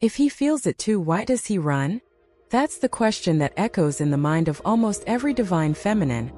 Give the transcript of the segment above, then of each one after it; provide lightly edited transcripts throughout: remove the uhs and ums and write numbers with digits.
If he feels it too, why does he run? That's the question that echoes in the mind of almost every divine feminine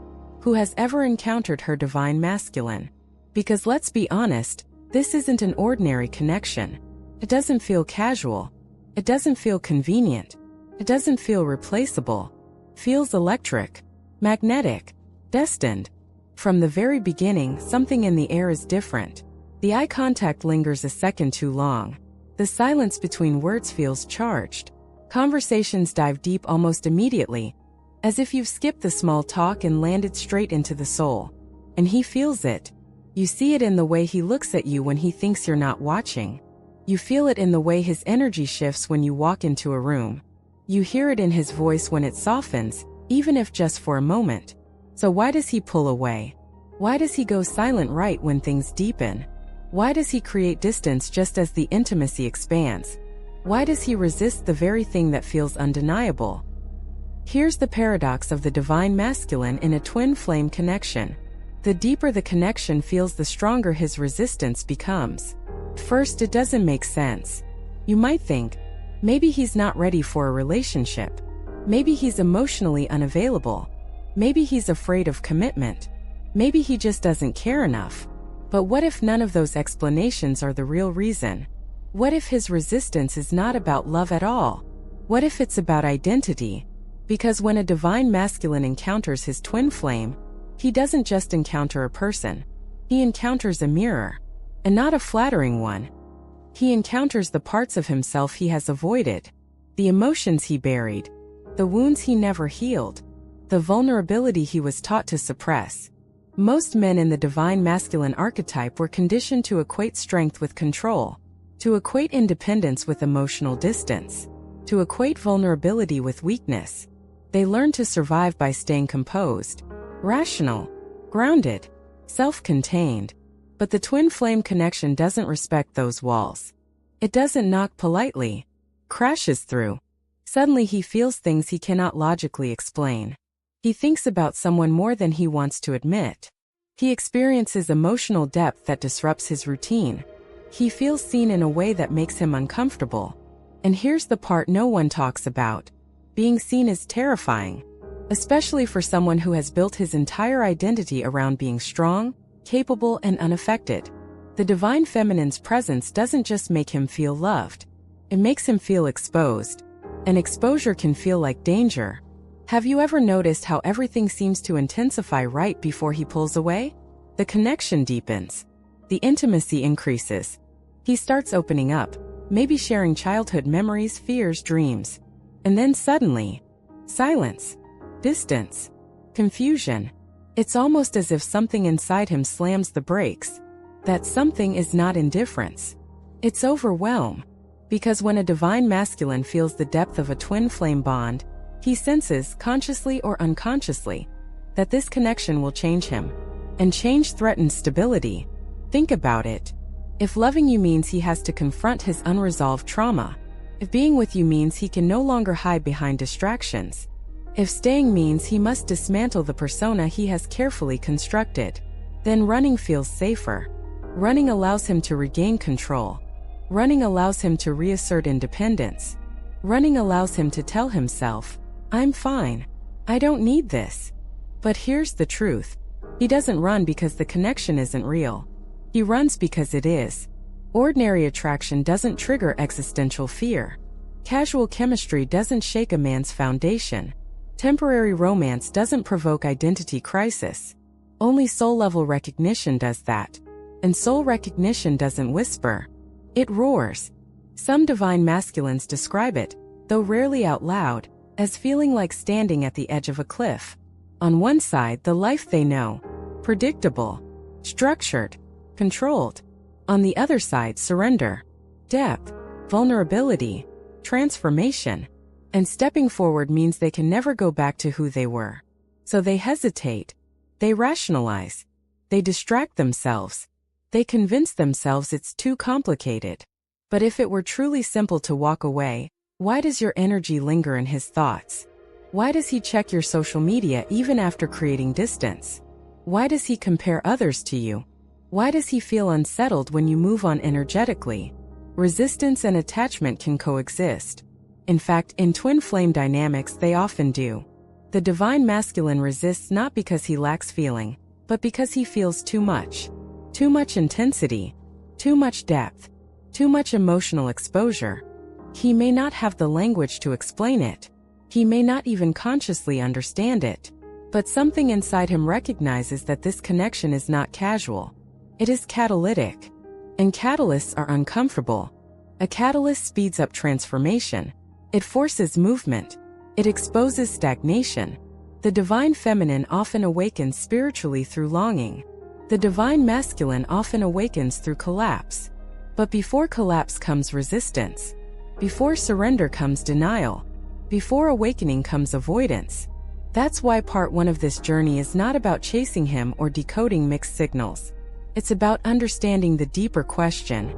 who has ever encountered her divine masculine. Because let's be honest, this isn't an ordinary connection. It doesn't feel casual. It doesn't feel convenient. It doesn't feel replaceable. It feels electric, magnetic, destined. From the very beginning, something in the air is different. The eye contact lingers a second too long. The silence between words feels charged. Conversations dive deep almost immediately, as if you've skipped the small talk and landed straight into the soul. And he feels it. You see it in the way he looks at you when he thinks you're not watching. You feel it in the way his energy shifts when you walk into a room. You hear it in his voice when it softens, even if just for a moment. So why does he pull away? Why does he go silent right when things deepen? Why does he create distance just as the intimacy expands? Why does he resist the very thing that feels undeniable? Here's the paradox of the divine masculine in a twin flame connection. The deeper the connection feels, the stronger his resistance becomes. First, it doesn't make sense. You might think, maybe he's not ready for a relationship. Maybe he's emotionally unavailable. Maybe he's afraid of commitment. Maybe he just doesn't care enough. But what if none of those explanations are the real reason? What if his resistance is not about love at all? What if it's about identity? Because when a divine masculine encounters his twin flame, he doesn't just encounter a person. He encounters a mirror. And not a flattering one. He encounters the parts of himself he has avoided, the emotions he buried, the wounds he never healed, the vulnerability he was taught to suppress. Most men in the divine masculine archetype were conditioned to equate strength with control, to equate independence with emotional distance, to equate vulnerability with weakness. They learned to survive by staying composed, rational, grounded, self-contained. But the twin flame connection doesn't respect those walls. It doesn't knock politely, crashes through. Suddenly he feels things he cannot logically explain. He thinks about someone more than he wants to admit. He experiences emotional depth that disrupts his routine. He feels seen in a way that makes him uncomfortable. And here's the part no one talks about. Being seen is terrifying, especially for someone who has built his entire identity around being strong, capable, and unaffected. The divine feminine's presence doesn't just make him feel loved. It makes him feel exposed. And exposure can feel like danger. Have you ever noticed how everything seems to intensify right before he pulls away? The connection deepens. The intimacy increases. He starts opening up, maybe sharing childhood memories, fears, dreams. And then suddenly, silence, distance, confusion. It's almost as if something inside him slams the brakes. That something is not indifference. It's overwhelm. Because when a divine masculine feels the depth of a twin flame bond, he senses, consciously or unconsciously, that this connection will change him. And change threatens stability. Think about it. If loving you means he has to confront his unresolved trauma, if being with you means he can no longer hide behind distractions, if staying means he must dismantle the persona he has carefully constructed, then running feels safer. Running allows him to regain control. Running allows him to reassert independence. Running allows him to tell himself, I'm fine. I don't need this. But here's the truth. He doesn't run because the connection isn't real. He runs because it is. Ordinary attraction doesn't trigger existential fear. Casual chemistry doesn't shake a man's foundation. Temporary romance doesn't provoke identity crisis. Only soul-level recognition does that. And soul recognition doesn't whisper. It roars. Some divine masculines describe it, though rarely out loud, as feeling like standing at the edge of a cliff. On one side, the life they know, predictable, structured, controlled. On the other side, surrender, depth, vulnerability, transformation. And stepping forward means they can never go back to who they were. So they hesitate. They rationalize. They distract themselves. They convince themselves it's too complicated. But if it were truly simple to walk away, why does your energy linger in his thoughts? Why does he check your social media even after creating distance? Why does he compare others to you? Why does he feel unsettled when you move on energetically? Resistance and attachment can coexist. In fact, in twin flame dynamics, they often do. The divine masculine resists not because he lacks feeling, but because he feels too much. Too much intensity, too much depth, too much emotional exposure. He may not have the language to explain it. He may not even consciously understand it. But something inside him recognizes that this connection is not casual. It is catalytic. And catalysts are uncomfortable. A catalyst speeds up transformation. It forces movement. It exposes stagnation. The divine feminine often awakens spiritually through longing. The divine masculine often awakens through collapse. But before collapse comes resistance. Before surrender comes denial. Before awakening comes avoidance. That's why part 1 of this journey is not about chasing him or decoding mixed signals. It's about understanding the deeper question.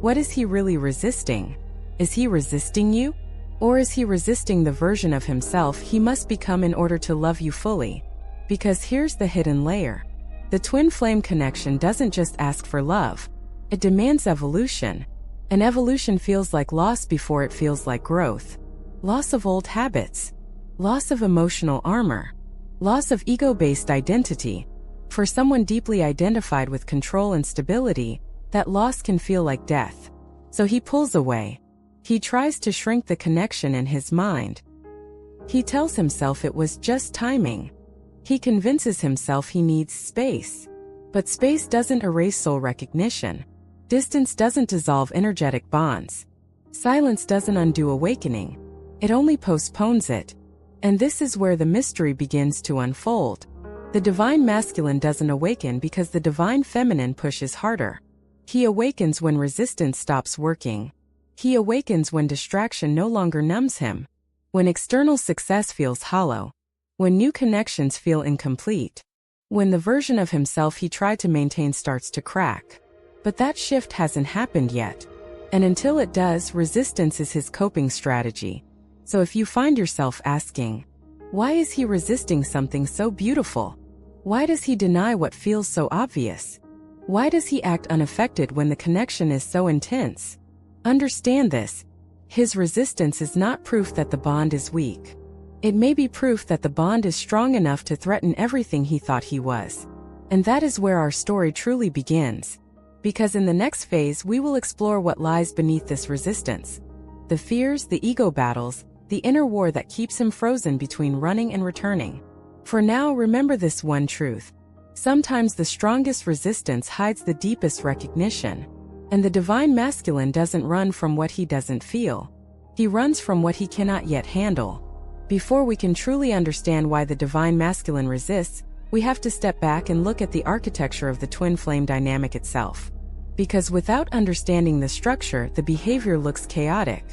What is he really resisting? Is he resisting you? Or is he resisting the version of himself he must become in order to love you fully? Because here's the hidden layer. The twin flame connection doesn't just ask for love. It demands evolution. And evolution feels like loss before it feels like growth. Loss of old habits. Loss of emotional armor. Loss of ego-based identity. For someone deeply identified with control and stability, that loss can feel like death. So he pulls away. He tries to shrink the connection in his mind. He tells himself it was just timing. He convinces himself he needs space. But space doesn't erase soul recognition. Distance doesn't dissolve energetic bonds. Silence doesn't undo awakening. It only postpones it. And this is where the mystery begins to unfold. The divine masculine doesn't awaken because the divine feminine pushes harder. He awakens when resistance stops working. He awakens when distraction no longer numbs him. When external success feels hollow. When new connections feel incomplete. When the version of himself he tried to maintain starts to crack. But that shift hasn't happened yet. And until it does, resistance is his coping strategy. So if you find yourself asking, why is he resisting something so beautiful? Why does he deny what feels so obvious? Why does he act unaffected when the connection is so intense? Understand this. His resistance is not proof that the bond is weak. It may be proof that the bond is strong enough to threaten everything he thought he was. And that is where our story truly begins. Because in the next phase we will explore what lies beneath this resistance. The fears, the ego battles, the inner war that keeps him frozen between running and returning. For now, remember this one truth. Sometimes the strongest resistance hides the deepest recognition. And the divine masculine doesn't run from what he doesn't feel. He runs from what he cannot yet handle. Before we can truly understand why the divine masculine resists, we have to step back and look at the architecture of the twin flame dynamic itself. Because without understanding the structure, the behavior looks chaotic.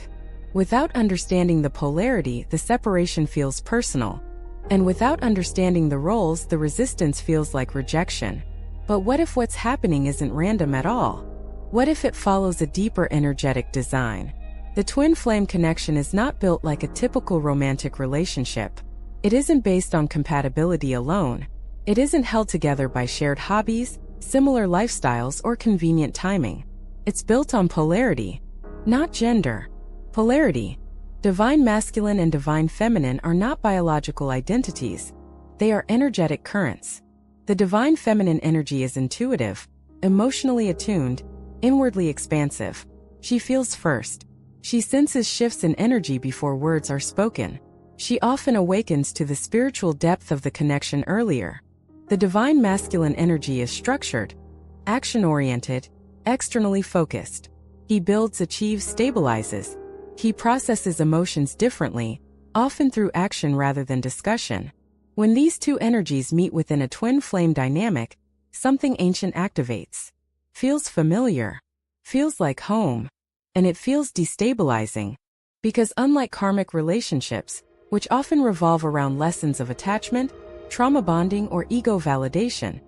Without understanding the polarity, the separation feels personal. And without understanding the roles, the resistance feels like rejection. But what if what's happening isn't random at all? What if it follows a deeper energetic design? The twin flame connection is not built like a typical romantic relationship. It isn't based on compatibility alone. It isn't held together by shared hobbies, similar lifestyles, or convenient timing. It's built on polarity, not gender. Polarity. Divine masculine and divine feminine are not biological identities. They are energetic currents. The divine feminine energy is intuitive, emotionally attuned, inwardly expansive. She feels first. She senses shifts in energy before words are spoken. She often awakens to the spiritual depth of the connection earlier. The divine masculine energy is structured, action-oriented, externally focused. He builds, achieves, stabilizes. He processes emotions differently, often through action rather than discussion. When these two energies meet within a twin flame dynamic, something ancient activates. Feels familiar. Feels like home. And it feels destabilizing. Because unlike karmic relationships, which often revolve around lessons of attachment, trauma bonding, or ego validation,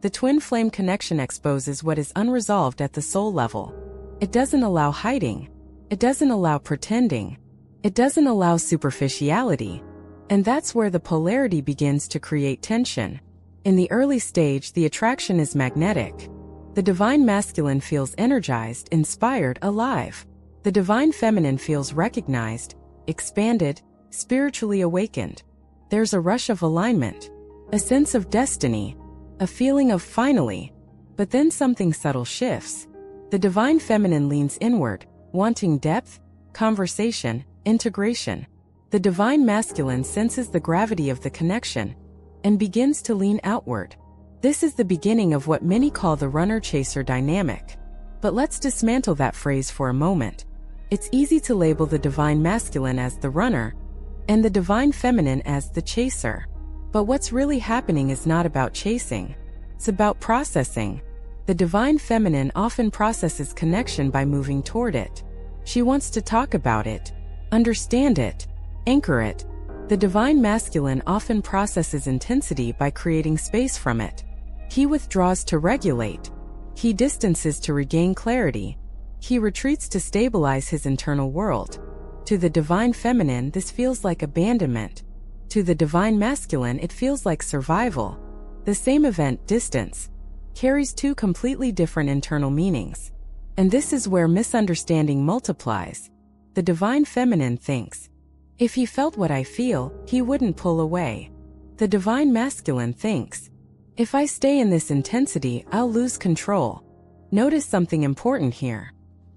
the twin flame connection exposes what is unresolved at the soul level. It doesn't allow hiding. It doesn't allow pretending. It doesn't allow superficiality. And that's where the polarity begins to create tension. In the early stage, the attraction is magnetic. The divine masculine feels energized, inspired, alive. The divine feminine feels recognized, expanded, spiritually awakened. There's a rush of alignment, a sense of destiny, a feeling of finally. But then something subtle shifts. The divine feminine leans inward, wanting depth, conversation, integration. The divine masculine senses the gravity of the connection and begins to lean outward. This is the beginning of what many call the runner-chaser dynamic. But let's dismantle that phrase for a moment. It's easy to label the divine masculine as the runner and the divine feminine as the chaser. But what's really happening is not about chasing. It's about processing. The divine feminine often processes connection by moving toward it. She wants to talk about it, understand it, anchor it. The divine masculine often processes intensity by creating space from it. He withdraws to regulate. He distances to regain clarity. He retreats to stabilize his internal world. To the divine feminine, this feels like abandonment. To the divine masculine, it feels like survival. The same event, distance, carries two completely different internal meanings. And this is where misunderstanding multiplies. The divine feminine thinks, if he felt what I feel, he wouldn't pull away. The divine masculine thinks, if I stay in this intensity, I'll lose control. Notice something important here.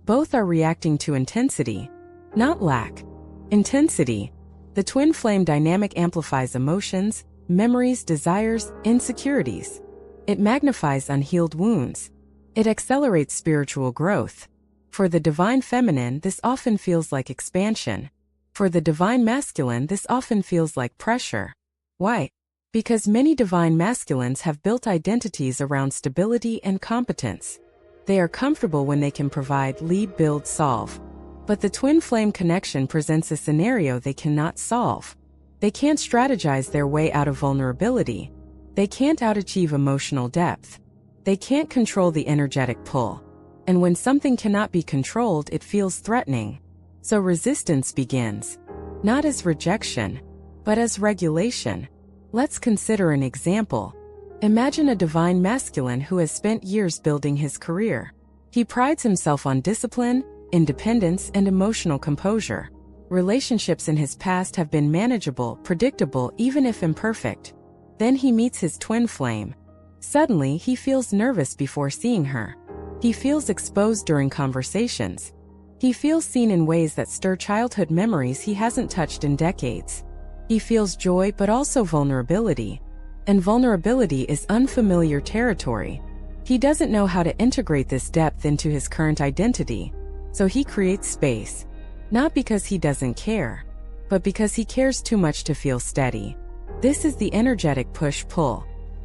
Both are reacting to intensity, not lack. Intensity. The twin flame dynamic amplifies emotions, memories, desires, insecurities. It magnifies unhealed wounds. It accelerates spiritual growth. For the divine feminine, this often feels like expansion. For the divine masculine, this often feels like pressure. Why? Because many divine masculines have built identities around stability and competence. They are comfortable when they can provide, lead, build, solve. But the twin flame connection presents a scenario they cannot solve. They can't strategize their way out of vulnerability. They can't outachieve emotional depth. They can't control the energetic pull. And when something cannot be controlled, it feels threatening. So resistance begins, not as rejection, but as regulation. Let's consider an example. Imagine a divine masculine who has spent years building his career. He prides himself on discipline, independence, and emotional composure. Relationships in his past have been manageable, predictable, even if imperfect. Then he meets his twin flame. Suddenly, he feels nervous before seeing her. He feels exposed during conversations. He feels seen in ways that stir childhood memories he hasn't touched in decades. He feels joy but also vulnerability. And vulnerability is unfamiliar territory. He doesn't know how to integrate this depth into his current identity. So he creates space. Not because he doesn't care, but because he cares too much to feel steady. This is the energetic push-pull.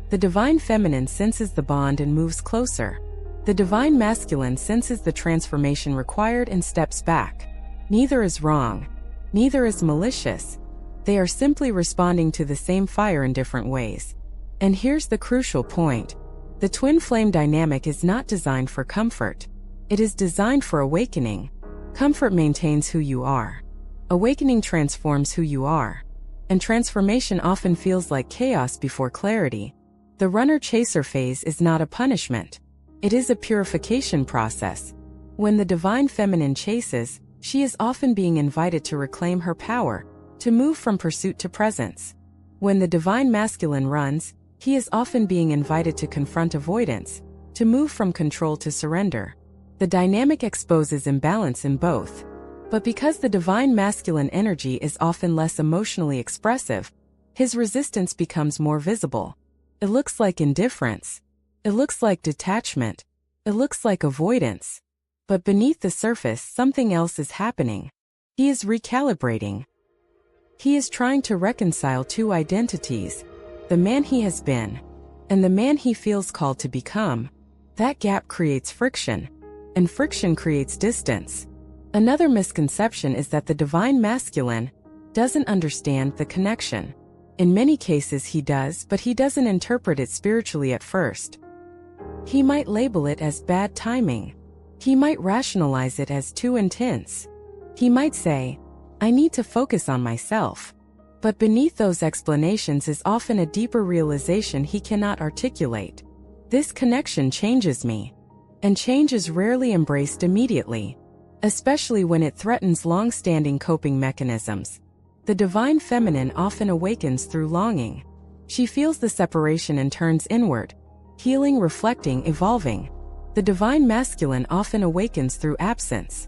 The divine feminine senses the bond and moves closer. The divine masculine senses the transformation required and steps back. Neither is wrong. Neither is malicious. They are simply responding to the same fire in different ways. And here's the crucial point. The twin flame dynamic is not designed for comfort. It is designed for awakening. Comfort maintains who you are. Awakening transforms who you are. And transformation often feels like chaos before clarity. The runner-chaser phase is not a punishment. It is a purification process. When the divine feminine chases, she is often being invited to reclaim her power, to move from pursuit to presence. When the divine masculine runs, he is often being invited to confront avoidance, to move from control to surrender. The dynamic exposes imbalance in both. But because the divine masculine energy is often less emotionally expressive, his resistance becomes more visible. It looks like indifference. It looks like detachment. It looks like avoidance. But beneath the surface, something else is happening. He is recalibrating. He is trying to reconcile two identities, the man he has been and the man he feels called to become. That gap creates friction, and friction creates distance. Another misconception is that the divine masculine doesn't understand the connection. In many cases he does, but he doesn't interpret it spiritually at first. He might label it as bad timing. He might rationalize it as too intense. He might say, I need to focus on myself. But beneath those explanations is often a deeper realization he cannot articulate. This connection changes me. and change is rarely embraced immediately, especially when it threatens long-standing coping mechanisms. The divine feminine often awakens through longing. She feels the separation and turns inward, healing, reflecting, evolving. The divine masculine often awakens through absence.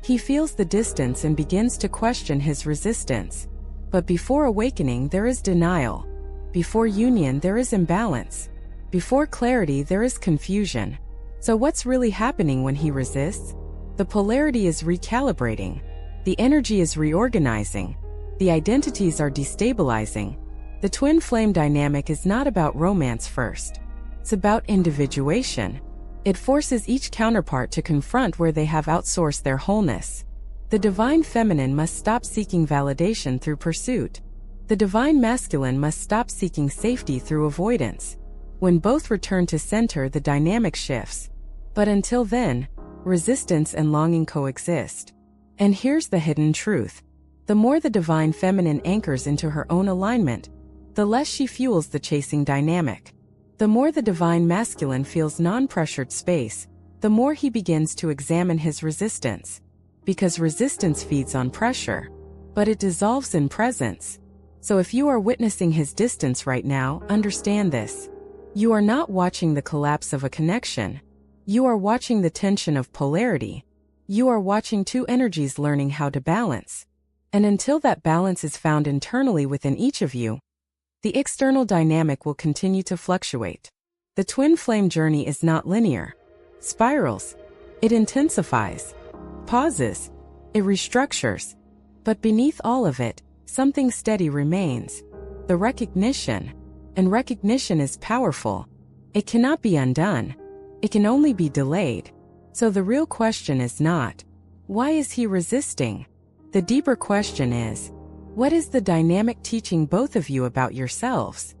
He feels the distance and begins to question his resistance. But before awakening there is denial. Before union there is imbalance. Before clarity there is confusion. So what's really happening when he resists? The polarity is recalibrating. The energy is reorganizing. The identities are destabilizing. The twin flame dynamic is not about romance first. It's about individuation. It forces each counterpart to confront where they have outsourced their wholeness. The divine feminine must stop seeking validation through pursuit. The divine masculine must stop seeking safety through avoidance. When both return to center, the dynamic shifts. But until then, resistance and longing coexist. And here's the hidden truth. The more the divine feminine anchors into her own alignment, the less she fuels the chasing dynamic. The more the divine masculine feels non-pressured space, the more he begins to examine his resistance. Because resistance feeds on pressure, but it dissolves in presence. So if you are witnessing his distance right now, understand this. You are not watching the collapse of a connection. You are watching the tension of polarity. You are watching two energies learning how to balance. And until that balance is found internally within each of you, the external dynamic will continue to fluctuate. The twin flame journey is not linear. Spirals. It intensifies. Pauses. It restructures. But beneath all of it, something steady remains. The recognition. And recognition is powerful. It cannot be undone. It can only be delayed. So the real question is not, why is he resisting? The deeper question is, what is the dynamic teaching both of you about yourselves?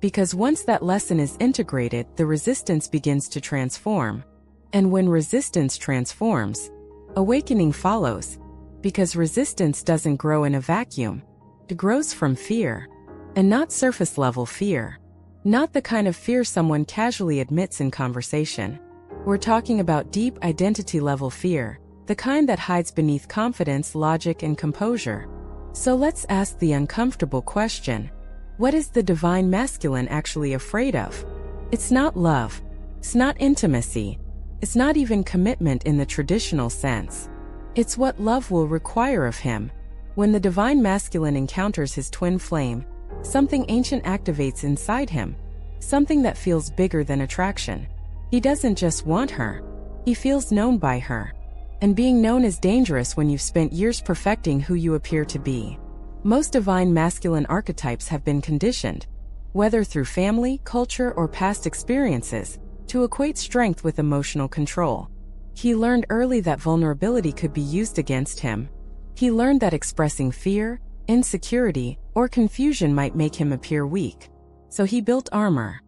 Because once that lesson is integrated, the resistance begins to transform. And when resistance transforms, awakening follows. Because resistance doesn't grow in a vacuum. It grows from fear. And not surface-level fear. Not the kind of fear someone casually admits in conversation. We're talking about deep identity-level fear, the kind that hides beneath confidence, logic, and composure. So let's ask the uncomfortable question. What is the divine masculine actually afraid of? It's not love. It's not intimacy. It's not even commitment in the traditional sense. It's what love will require of him. When the divine masculine encounters his twin flame, something ancient activates inside him. Something that feels bigger than attraction. He doesn't just want her. He feels known by her. And being known is dangerous when you've spent years perfecting who you appear to be. Most divine masculine archetypes have been conditioned, whether through family, culture, or past experiences, to equate strength with emotional control. He learned early that vulnerability could be used against him. He learned that expressing fear, insecurity, or confusion might make him appear weak. So he built armor.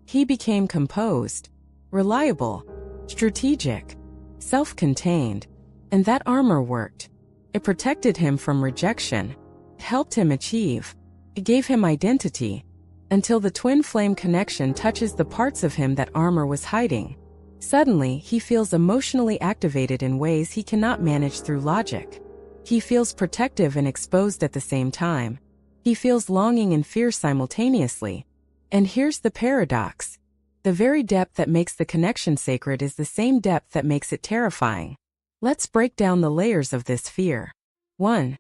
He became composed, reliable, strategic, self-contained, and that armor worked. It protected him from rejection. It helped him achieve. It gave him identity. Until the twin flame connection touches the parts of him that armor was hiding. Suddenly, he feels emotionally activated in ways he cannot manage through logic. He feels protective and exposed at the same time. He feels longing and fear simultaneously. And here's the paradox. The very depth that makes the connection sacred is the same depth that makes it terrifying. Let's break down the layers of this fear. 1.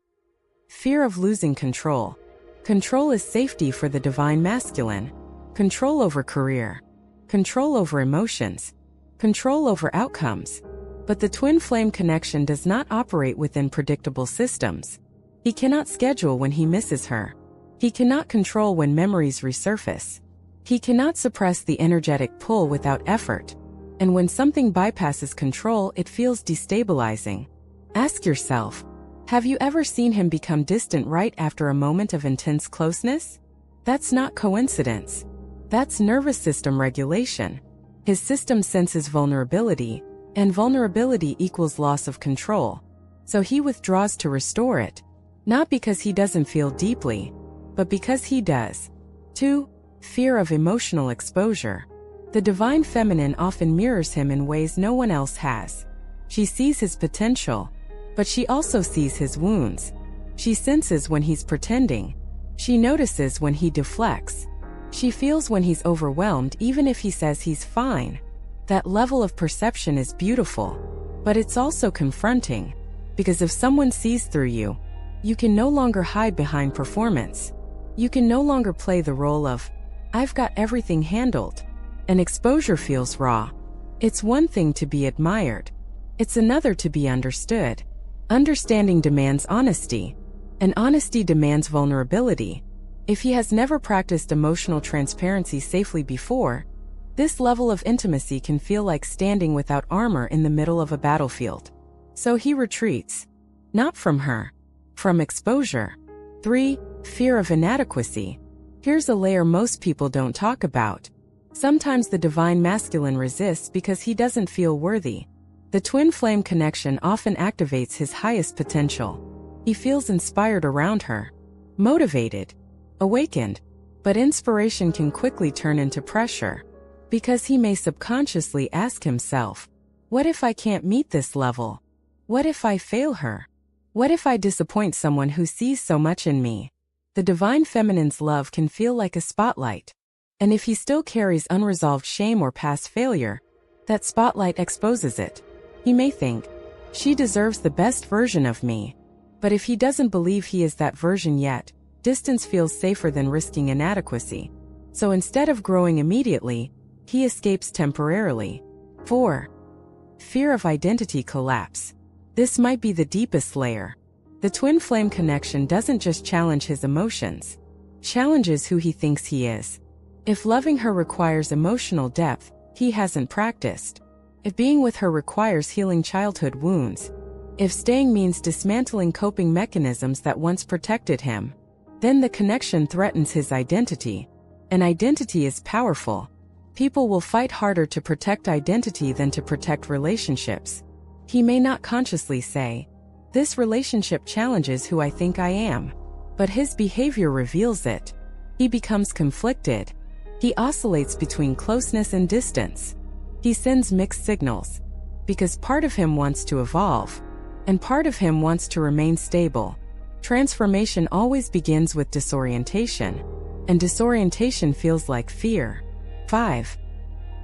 Fear of losing control. Control is safety for the divine masculine. Control over career. Control over emotions. Control over outcomes. But the twin flame connection does not operate within predictable systems. He cannot schedule when he misses her. He cannot control when memories resurface. He cannot suppress the energetic pull without effort. And when something bypasses control, it feels destabilizing. Ask yourself, have you ever seen him become distant right after a moment of intense closeness? That's not coincidence. That's nervous system regulation. His system senses vulnerability, and vulnerability equals loss of control. So he withdraws to restore it. Not because he doesn't feel deeply, but because he does. 2. Fear of emotional exposure. The divine feminine often mirrors him in ways no one else has. She sees his potential, but she also sees his wounds. She senses when he's pretending. She notices when he deflects. She feels when he's overwhelmed even if he says he's fine. That level of perception is beautiful, but it's also confronting, because if someone sees through you, you can no longer hide behind performance. You can no longer play the role of, "I've got everything handled." And exposure feels raw. It's one thing to be admired. It's another to be understood. Understanding demands honesty, and honesty demands vulnerability. If he has never practiced emotional transparency safely before, this level of intimacy can feel like standing without armor in the middle of a battlefield. So he retreats. Not from her. From exposure. 3. Fear of inadequacy. Here's a layer most people don't talk about. Sometimes the divine masculine resists because he doesn't feel worthy. The twin flame connection often activates his highest potential. He feels inspired around her. Motivated. Awakened. But inspiration can quickly turn into pressure. Because he may subconsciously ask himself, what if I can't meet this level? What if I fail her? What if I disappoint someone who sees so much in me? The divine feminine's love can feel like a spotlight. And if he still carries unresolved shame or past failure, that spotlight exposes it. He may think, she deserves the best version of me. But if he doesn't believe he is that version yet, distance feels safer than risking inadequacy. So instead of growing immediately, he escapes temporarily. 4. Fear of identity collapse. This might be the deepest layer. The twin flame connection doesn't just challenge his emotions, challenges who he thinks he is. If loving her requires emotional depth, he hasn't practiced. If being with her requires healing childhood wounds, if staying means dismantling coping mechanisms that once protected him, then the connection threatens his identity. And identity is powerful. People will fight harder to protect identity than to protect relationships. He may not consciously say, "This relationship challenges who I think I am," but his behavior reveals it. He becomes conflicted. He oscillates between closeness and distance. He sends mixed signals, because part of him wants to evolve, and part of him wants to remain stable. Transformation always begins with disorientation, and disorientation feels like fear. 5.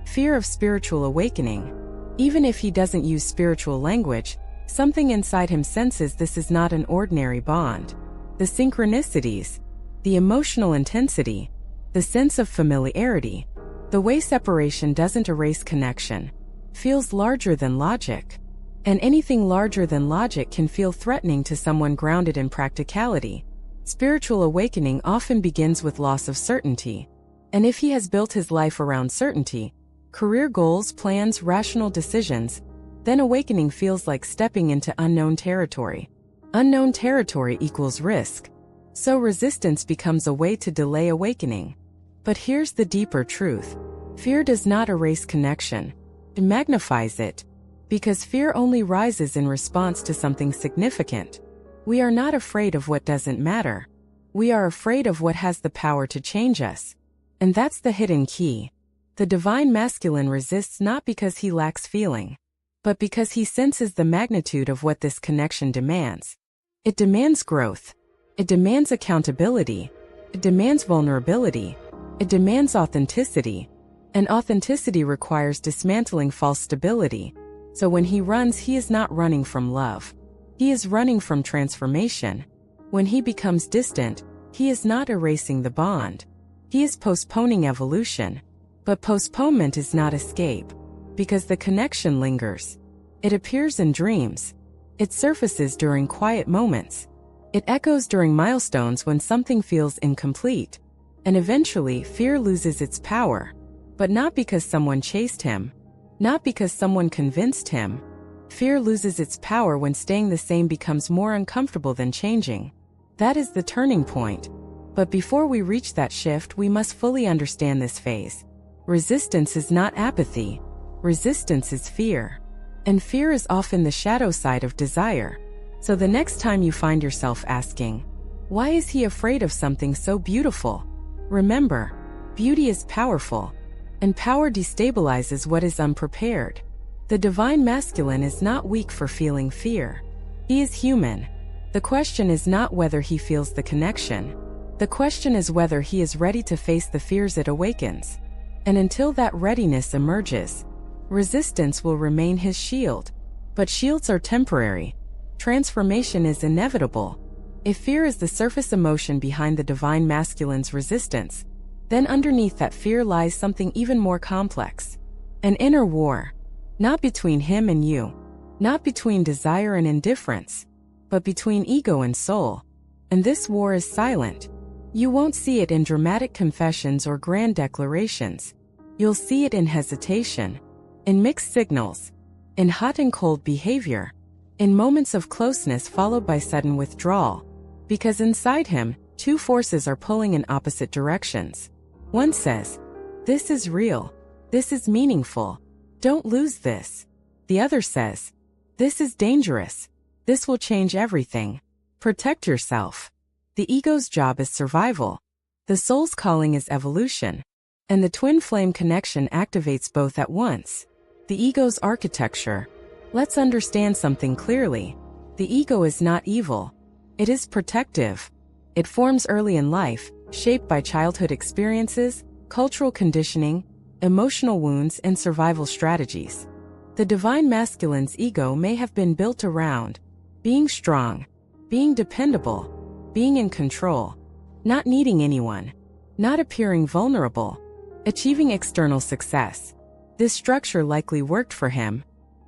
Fear of spiritual awakening. Even if he doesn't use spiritual language, something inside him senses this is not an ordinary bond. The synchronicities, the emotional intensity, the sense of familiarity, the way separation doesn't erase connection, feels larger than logic. And anything larger than logic can feel threatening to someone grounded in practicality. Spiritual awakening often begins with loss of certainty. And if he has built his life around certainty, career goals, plans, rational decisions, then awakening feels like stepping into unknown territory. Unknown territory equals risk. So resistance becomes a way to delay awakening. But here's the deeper truth. Fear does not erase connection. It magnifies it. Because fear only rises in response to something significant. We are not afraid of what doesn't matter. We are afraid of what has the power to change us. And that's the hidden key. The divine masculine resists not because he lacks feeling, but because he senses the magnitude of what this connection demands. It demands growth. It demands accountability. It demands vulnerability. It demands authenticity. And authenticity requires dismantling false stability. So when he runs, he is not running from love. He is running from transformation. When he becomes distant, he is not erasing the bond. He is postponing evolution. But postponement is not escape, because the connection lingers. It appears in dreams. It surfaces during quiet moments. It echoes during milestones when something feels incomplete. And eventually, fear loses its power. But not because someone chased him. Not because someone convinced him. Fear loses its power when staying the same becomes more uncomfortable than changing. That is the turning point. But before we reach that shift, we must fully understand this phase. Resistance is not apathy. Resistance is fear. And fear is often the shadow side of desire. So the next time you find yourself asking, why is he afraid of something so beautiful? Remember, beauty is powerful. And power destabilizes what is unprepared. The divine masculine is not weak for feeling fear. He is human. The question is not whether he feels the connection. The question is whether he is ready to face the fears it awakens. And until that readiness emerges, resistance will remain his shield. But shields are temporary. Transformation is inevitable. If fear is the surface emotion behind the divine masculine's resistance, then underneath that fear lies something even more complex. An inner war. Not between him and you. Not between desire and indifference. But between ego and soul. And this war is silent. You won't see it in dramatic confessions or grand declarations. You'll see it in hesitation. In mixed signals. In hot and cold behavior. In moments of closeness followed by sudden withdrawal. Because inside him, two forces are pulling in opposite directions. One says, "This is real. This is meaningful. Don't lose this." The other says, "This is dangerous. This will change everything. Protect yourself." The ego's job is survival. The soul's calling is evolution. And the twin flame connection activates both at once. The ego's architecture. Let's understand something clearly. The ego is not evil. It is protective. It forms early in life, shaped by childhood experiences, cultural conditioning, emotional wounds, and survival strategies. The divine masculine's ego may have been built around being strong, being dependable, being in control, not needing anyone, not appearing vulnerable, achieving external success. This structure likely worked for him.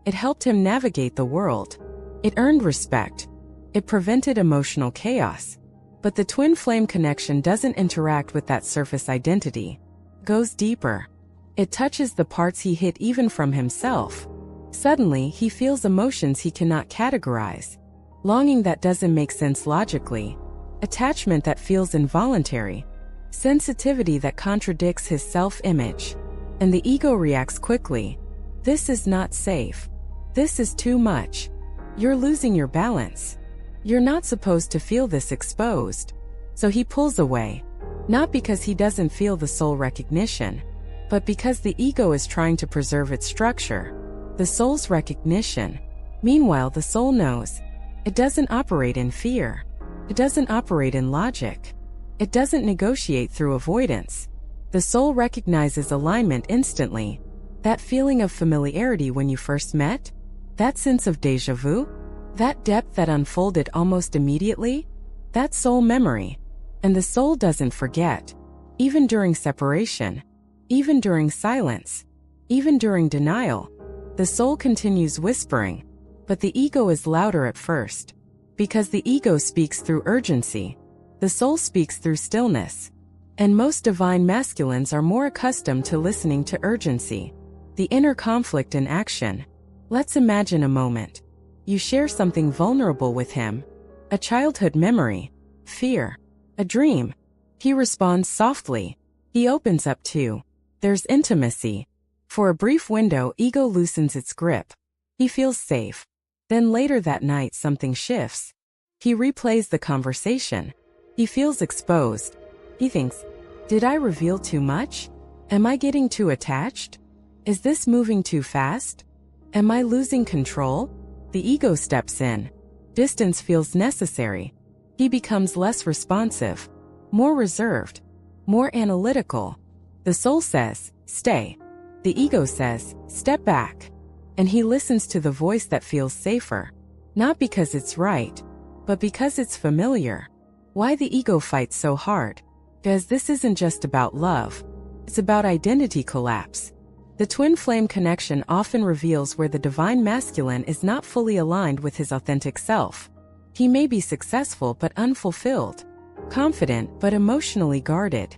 It helped him navigate the world. It earned respect. It prevented emotional chaos. But the twin flame connection doesn't interact with that surface identity. It goes deeper. It touches the parts he hid even from himself. Suddenly, he feels emotions he cannot categorize. Longing that doesn't make sense logically. Attachment that feels involuntary. Sensitivity that contradicts his self-image. And the ego reacts quickly. This is not safe. This is too much. You're losing your balance. You're not supposed to feel this exposed. So he pulls away. Not because he doesn't feel the soul recognition, but because the ego is trying to preserve its structure. The soul's recognition. Meanwhile, the soul knows. It doesn't operate in fear. It doesn't operate in logic. It doesn't negotiate through avoidance. The soul recognizes alignment instantly. That feeling of familiarity when you first met? That sense of déjà vu? That depth that unfolded almost immediately? That's soul memory. And the soul doesn't forget. Even during separation. Even during silence. Even during denial. The soul continues whispering. But the ego is louder at first. Because the ego speaks through urgency. The soul speaks through stillness. And most divine masculines are more accustomed to listening to urgency. The inner conflict in action. Let's imagine a moment. You share something vulnerable with him. A childhood memory. Fear. A dream. He responds softly. He opens up too. There's intimacy. For a brief window, ego loosens its grip. He feels safe. Then later that night something shifts. He replays the conversation. He feels exposed. He thinks, did I reveal too much? Am I getting too attached? Is this moving too fast? Am I losing control? The ego steps in. Distance feels necessary. He becomes less responsive, more reserved, more analytical. The soul says, stay. The ego says, step back. And he listens to the voice that feels safer. Not because it's right, but because it's familiar. Why the ego fights so hard? Because this isn't just about love. It's about identity collapse. The twin flame connection often reveals where the divine masculine is not fully aligned with his authentic self. He may be successful but unfulfilled, confident but emotionally guarded,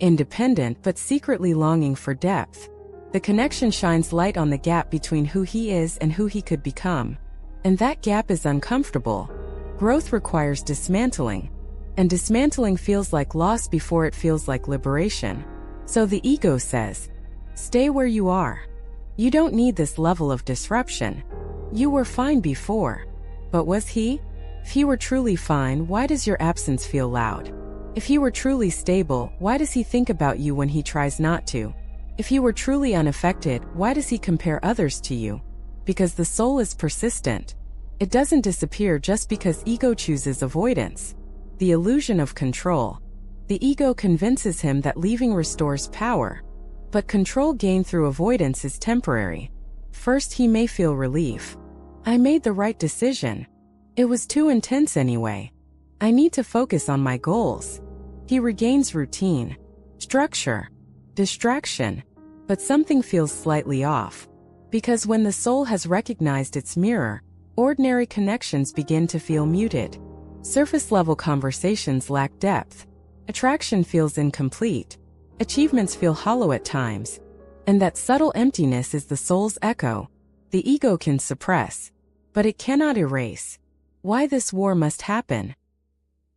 independent but secretly longing for depth. The connection shines light on the gap between who he is and who he could become. And that gap is uncomfortable. Growth requires dismantling. And dismantling feels like loss before it feels like liberation. So the ego says, stay where you are. You don't need this level of disruption. You were fine before. But was he? If he were truly fine, why does your absence feel loud? If he were truly stable, why does he think about you when he tries not to? If he were truly unaffected, why does he compare others to you? Because the soul is persistent. It doesn't disappear just because ego chooses avoidance. The illusion of control. The ego convinces him that leaving restores power. But control gained through avoidance is temporary. First he may feel relief. I made the right decision. It was too intense anyway. I need to focus on my goals. He regains routine, structure, distraction, but something feels slightly off. Because when the soul has recognized its mirror, ordinary connections begin to feel muted. Surface-level conversations lack depth. Attraction feels incomplete. Achievements feel hollow at times. And that subtle emptiness is the soul's echo. The ego can suppress, but it cannot erase. Why this war must happen?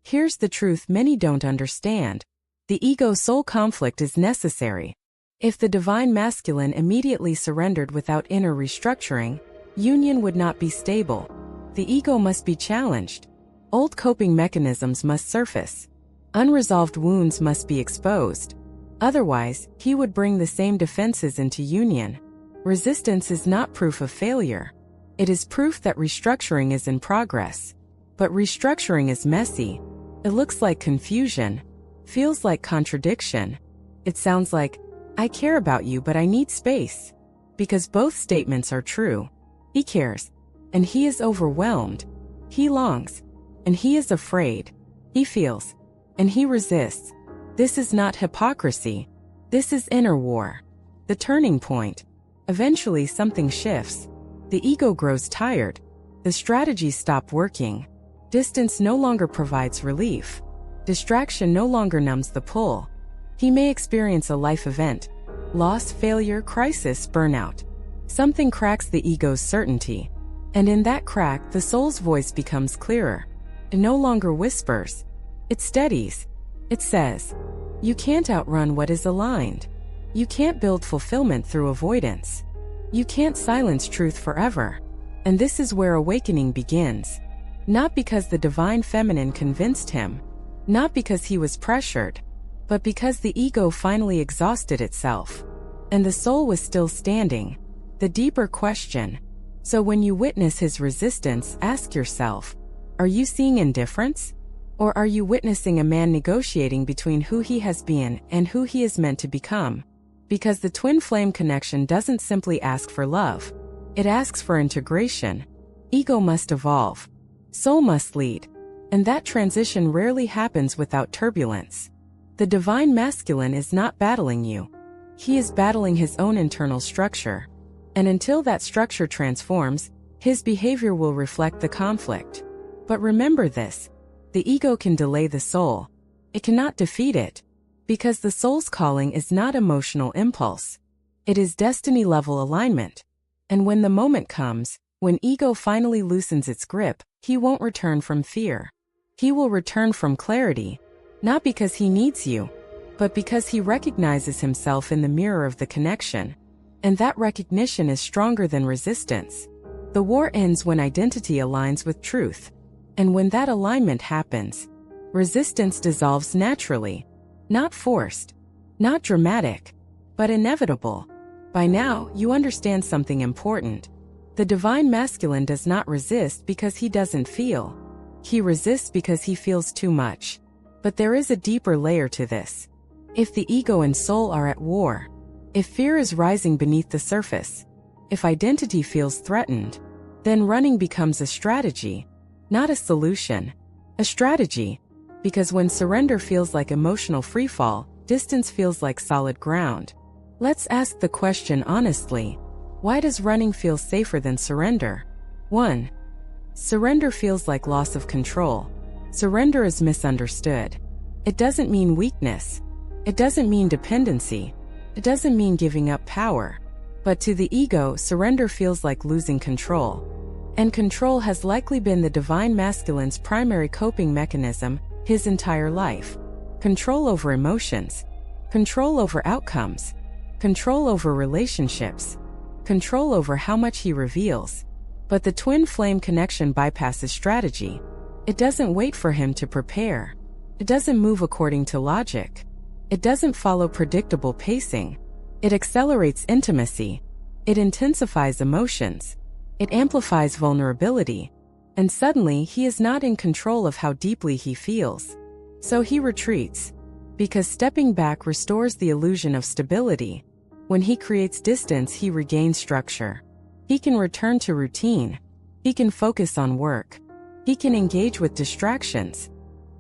Here's the truth many don't understand. The ego-soul conflict is necessary. If the divine masculine immediately surrendered without inner restructuring, union would not be stable. The ego must be challenged. Old coping mechanisms must surface. Unresolved wounds must be exposed. Otherwise, he would bring the same defenses into union. Resistance is not proof of failure. It is proof that restructuring is in progress. But restructuring is messy. It looks like confusion, feels like contradiction. It sounds like, I care about you but I need space. Because both statements are true. He cares, and he is overwhelmed. He longs, and he is afraid. He feels, and he resists. This is not hypocrisy. This is inner war. The turning point. Eventually something shifts. The ego grows tired. The strategies stop working. Distance no longer provides relief. Distraction no longer numbs the pull. He may experience a life event. Loss, failure, crisis, burnout. Something cracks the ego's certainty. And in that crack, the soul's voice becomes clearer. It no longer whispers. It steadies. It says, you can't outrun what is aligned. You can't build fulfillment through avoidance. You can't silence truth forever. And this is where awakening begins. Not because the divine feminine convinced him. Not because he was pressured. But because the ego finally exhausted itself. And the soul was still standing. The deeper question. So when you witness his resistance, ask yourself, are you seeing indifference? Or are you witnessing a man negotiating between who he has been and who he is meant to become? Because the twin flame connection doesn't simply ask for love. It asks for integration. Ego must evolve. Soul must lead. And that transition rarely happens without turbulence. The divine masculine is not battling you. He is battling his own internal structure. And until that structure transforms, his behavior will reflect the conflict. But remember this. The ego can delay the soul. It cannot defeat it. Because the soul's calling is not emotional impulse. It is destiny-level alignment. And when the moment comes, when ego finally loosens its grip, he won't return from fear. He will return from clarity. Not because he needs you, but because he recognizes himself in the mirror of the connection. And that recognition is stronger than resistance. The war ends when identity aligns with truth. And when that alignment happens, resistance dissolves naturally. Not forced, not dramatic, but inevitable. By now, you understand something important. The divine masculine does not resist because he doesn't feel. He resists because he feels too much. But there is a deeper layer to this. If the ego and soul are at war, if fear is rising beneath the surface, if identity feels threatened, then running becomes a strategy, not a solution. A strategy, because when surrender feels like emotional freefall, distance feels like solid ground. Let's ask the question honestly. Why does running feel safer than surrender? 1. Surrender feels like loss of control. Surrender is misunderstood. It doesn't mean weakness. It doesn't mean dependency. It doesn't mean giving up power. But to the ego, surrender feels like losing control. And control has likely been the divine masculine's primary coping mechanism his entire life. Control over emotions. Control over outcomes. Control over relationships. Control over how much he reveals. But the twin flame connection bypasses strategy. It doesn't wait for him to prepare. It doesn't move according to logic. It doesn't follow predictable pacing. It accelerates intimacy. It intensifies emotions. It amplifies vulnerability. And suddenly he is not in control of how deeply he feels. So he retreats. Because stepping back restores the illusion of stability. When he creates distance, he regains structure. He can return to routine. He can focus on work. He can engage with distractions.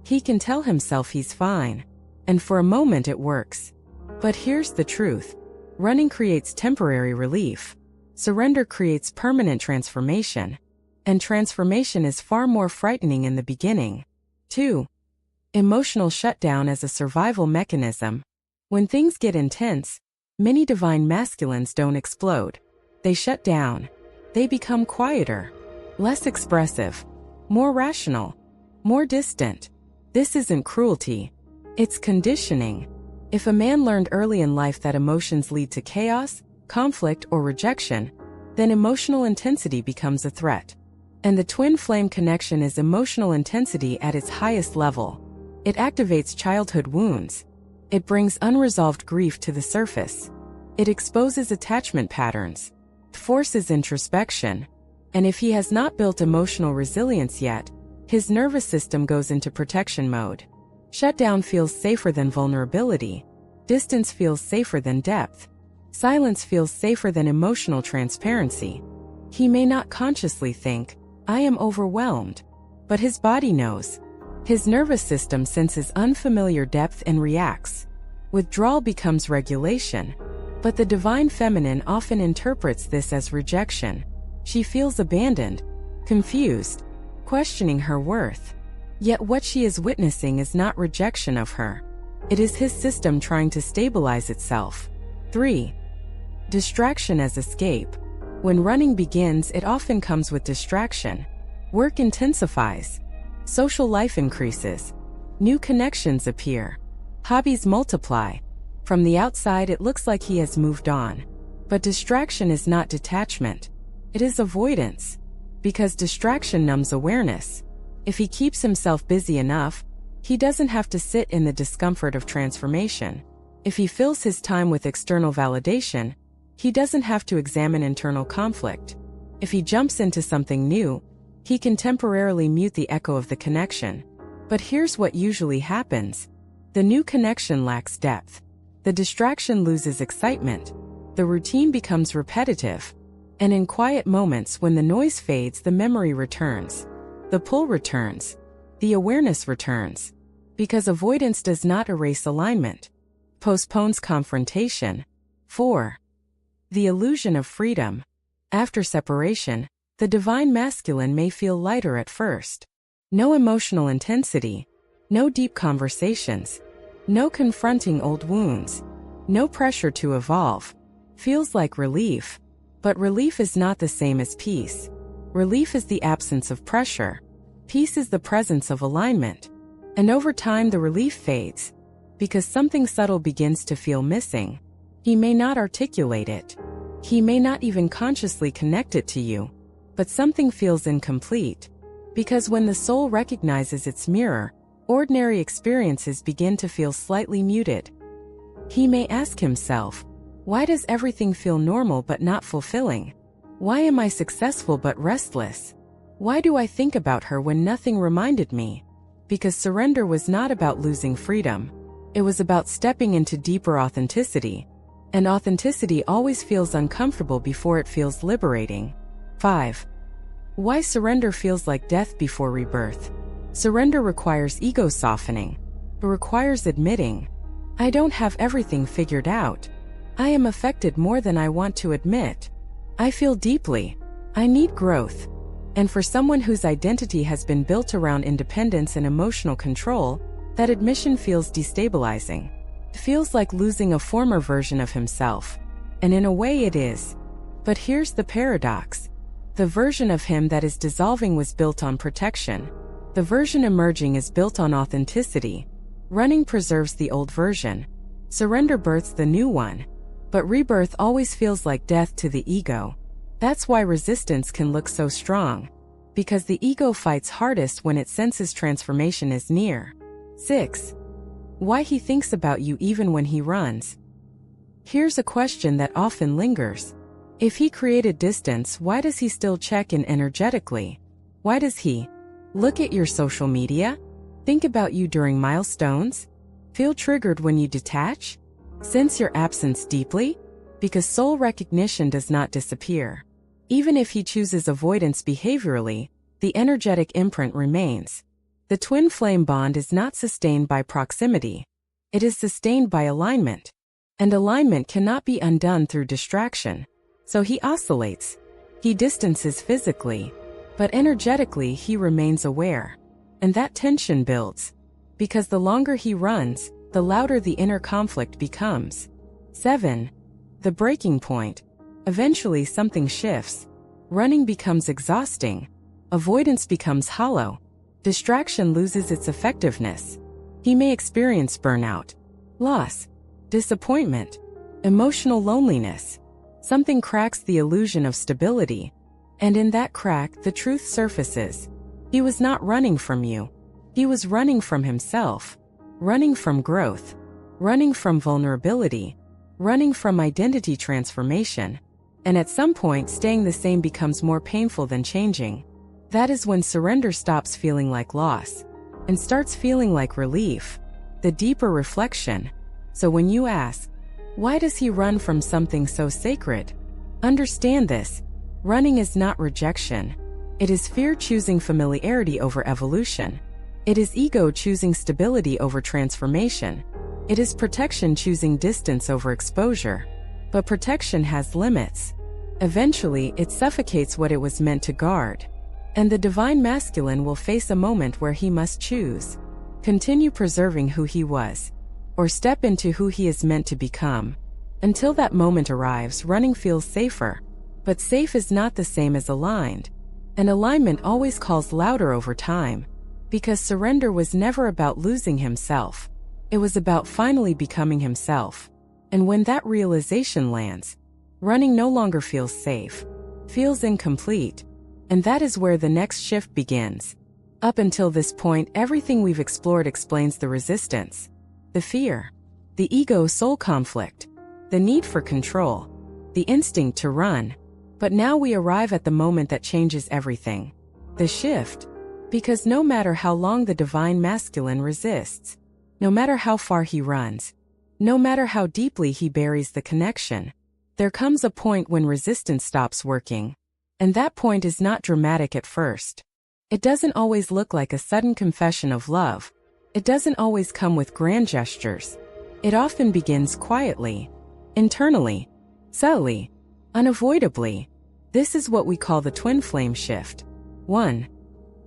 He can tell himself he's fine. And for a moment it works. But here's the truth. Running creates temporary relief. Surrender creates permanent transformation. And transformation is far more frightening in the beginning. 2. Emotional shutdown as a survival mechanism. When things get intense, many divine masculines don't explode. They shut down. They become quieter, less expressive, more rational, more distant. This isn't cruelty. It's conditioning. If a man learned early in life that emotions lead to chaos, conflict, or rejection, then emotional intensity becomes a threat. And the twin flame connection is emotional intensity at its highest level. It activates childhood wounds. It brings unresolved grief to the surface. It exposes attachment patterns, forces introspection. And if he has not built emotional resilience yet, his nervous system goes into protection mode. Shutdown feels safer than vulnerability. Distance feels safer than depth. Silence feels safer than emotional transparency. He may not consciously think, "I am overwhelmed," but his body knows. His nervous system senses unfamiliar depth and reacts. Withdrawal becomes regulation. But the divine feminine often interprets this as rejection. She feels abandoned, confused, questioning her worth. Yet what she is witnessing is not rejection of her. It is his system trying to stabilize itself. 3. Distraction as escape. When running begins, it often comes with distraction. Work intensifies. Social life increases. New connections appear. Hobbies multiply. From the outside, it looks like he has moved on. But distraction is not detachment. It is avoidance. Because distraction numbs awareness. If he keeps himself busy enough, he doesn't have to sit in the discomfort of transformation. If he fills his time with external validation, he doesn't have to examine internal conflict. If he jumps into something new, he can temporarily mute the echo of the connection. But here's what usually happens. The new connection lacks depth. The distraction loses excitement. The routine becomes repetitive. And in quiet moments, when the noise fades, the memory returns. The pull returns. The awareness returns. Because avoidance does not erase alignment. Postpones confrontation. 4. The illusion of freedom. After separation, the divine masculine may feel lighter at first. No emotional intensity. No deep conversations. No confronting old wounds. No pressure to evolve. Feels like relief. But relief is not the same as peace. Relief is the absence of pressure. Peace is the presence of alignment. And over time the relief fades. Because something subtle begins to feel missing. He may not articulate it. He may not even consciously connect it to you. But something feels incomplete. Because when the soul recognizes its mirror, ordinary experiences begin to feel slightly muted. He may ask himself, why does everything feel normal but not fulfilling? Why am I successful but restless? Why do I think about her when nothing reminded me? Because surrender was not about losing freedom. It was about stepping into deeper authenticity. And authenticity always feels uncomfortable before it feels liberating. 5. Why surrender feels like death before rebirth. Surrender requires ego softening. It requires admitting, I don't have everything figured out. I am affected more than I want to admit. I feel deeply. I need growth. And for someone whose identity has been built around independence and emotional control, that admission feels destabilizing. It feels like losing a former version of himself. And in a way it is. But here's the paradox. The version of him that is dissolving was built on protection. The version emerging is built on authenticity. Running preserves the old version. Surrender births the new one. But rebirth always feels like death to the ego. That's why resistance can look so strong. Because the ego fights hardest when it senses transformation is near. 6. Why he thinks about you even when he runs. Here's a question that often lingers. If he created distance, why does he still check in energetically? Why does he look at your social media? Think about you during milestones? Feel triggered when you detach? Sense your absence deeply? Because soul recognition does not disappear. Even if he chooses avoidance behaviorally, the energetic imprint remains. The twin flame bond is not sustained by proximity. It is sustained by alignment. And alignment cannot be undone through distraction. So he oscillates. He distances physically, but energetically he remains aware. And that tension builds. Because the longer he runs, the louder the inner conflict becomes. 7. The breaking point. Eventually something shifts. Running becomes exhausting. Avoidance becomes hollow. Distraction loses its effectiveness. He may experience burnout, loss, disappointment, emotional loneliness. Something cracks the illusion of stability. And in that crack, the truth surfaces. He was not running from you. He was running from himself. Running from growth. Running from vulnerability. Running from identity transformation. And at some point, staying the same becomes more painful than changing. That is when surrender stops feeling like loss and starts feeling like relief. The deeper reflection. So when you ask, why does he run from something so sacred? Understand this. Running is not rejection. It is fear choosing familiarity over evolution. It is ego choosing stability over transformation. It is protection choosing distance over exposure. But protection has limits. Eventually, it suffocates what it was meant to guard. And the divine masculine will face a moment where he must choose. Continue preserving who he was, or step into who he is meant to become. Until that moment arrives, running feels safer. But safe is not the same as aligned. And alignment always calls louder over time. Because surrender was never about losing himself. It was about finally becoming himself. And when that realization lands, running no longer feels safe, feels incomplete. And that is where the next shift begins. Up until this point, everything we've explored explains the resistance, the fear, the ego-soul conflict, the need for control, the instinct to run. But now we arrive at the moment that changes everything. The shift. Because no matter how long the divine masculine resists, no matter how far he runs, no matter how deeply he buries the connection, there comes a point when resistance stops working. And that point is not dramatic at first. It doesn't always look like a sudden confession of love. It doesn't always come with grand gestures. It often begins quietly, internally, subtly, unavoidably. This is what we call the twin flame shift. 1.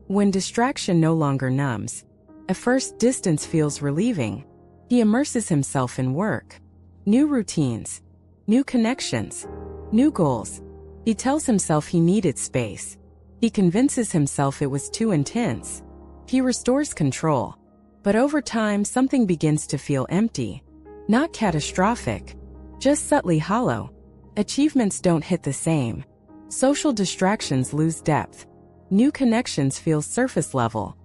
When distraction no longer numbs. At first, distance feels relieving. He immerses himself in work, new routines, new connections, new goals. He tells himself he needed space. He convinces himself it was too intense. He restores control. But over time, something begins to feel empty. Not catastrophic, just subtly hollow. Achievements don't hit the same. Social distractions lose depth. New connections feel surface level.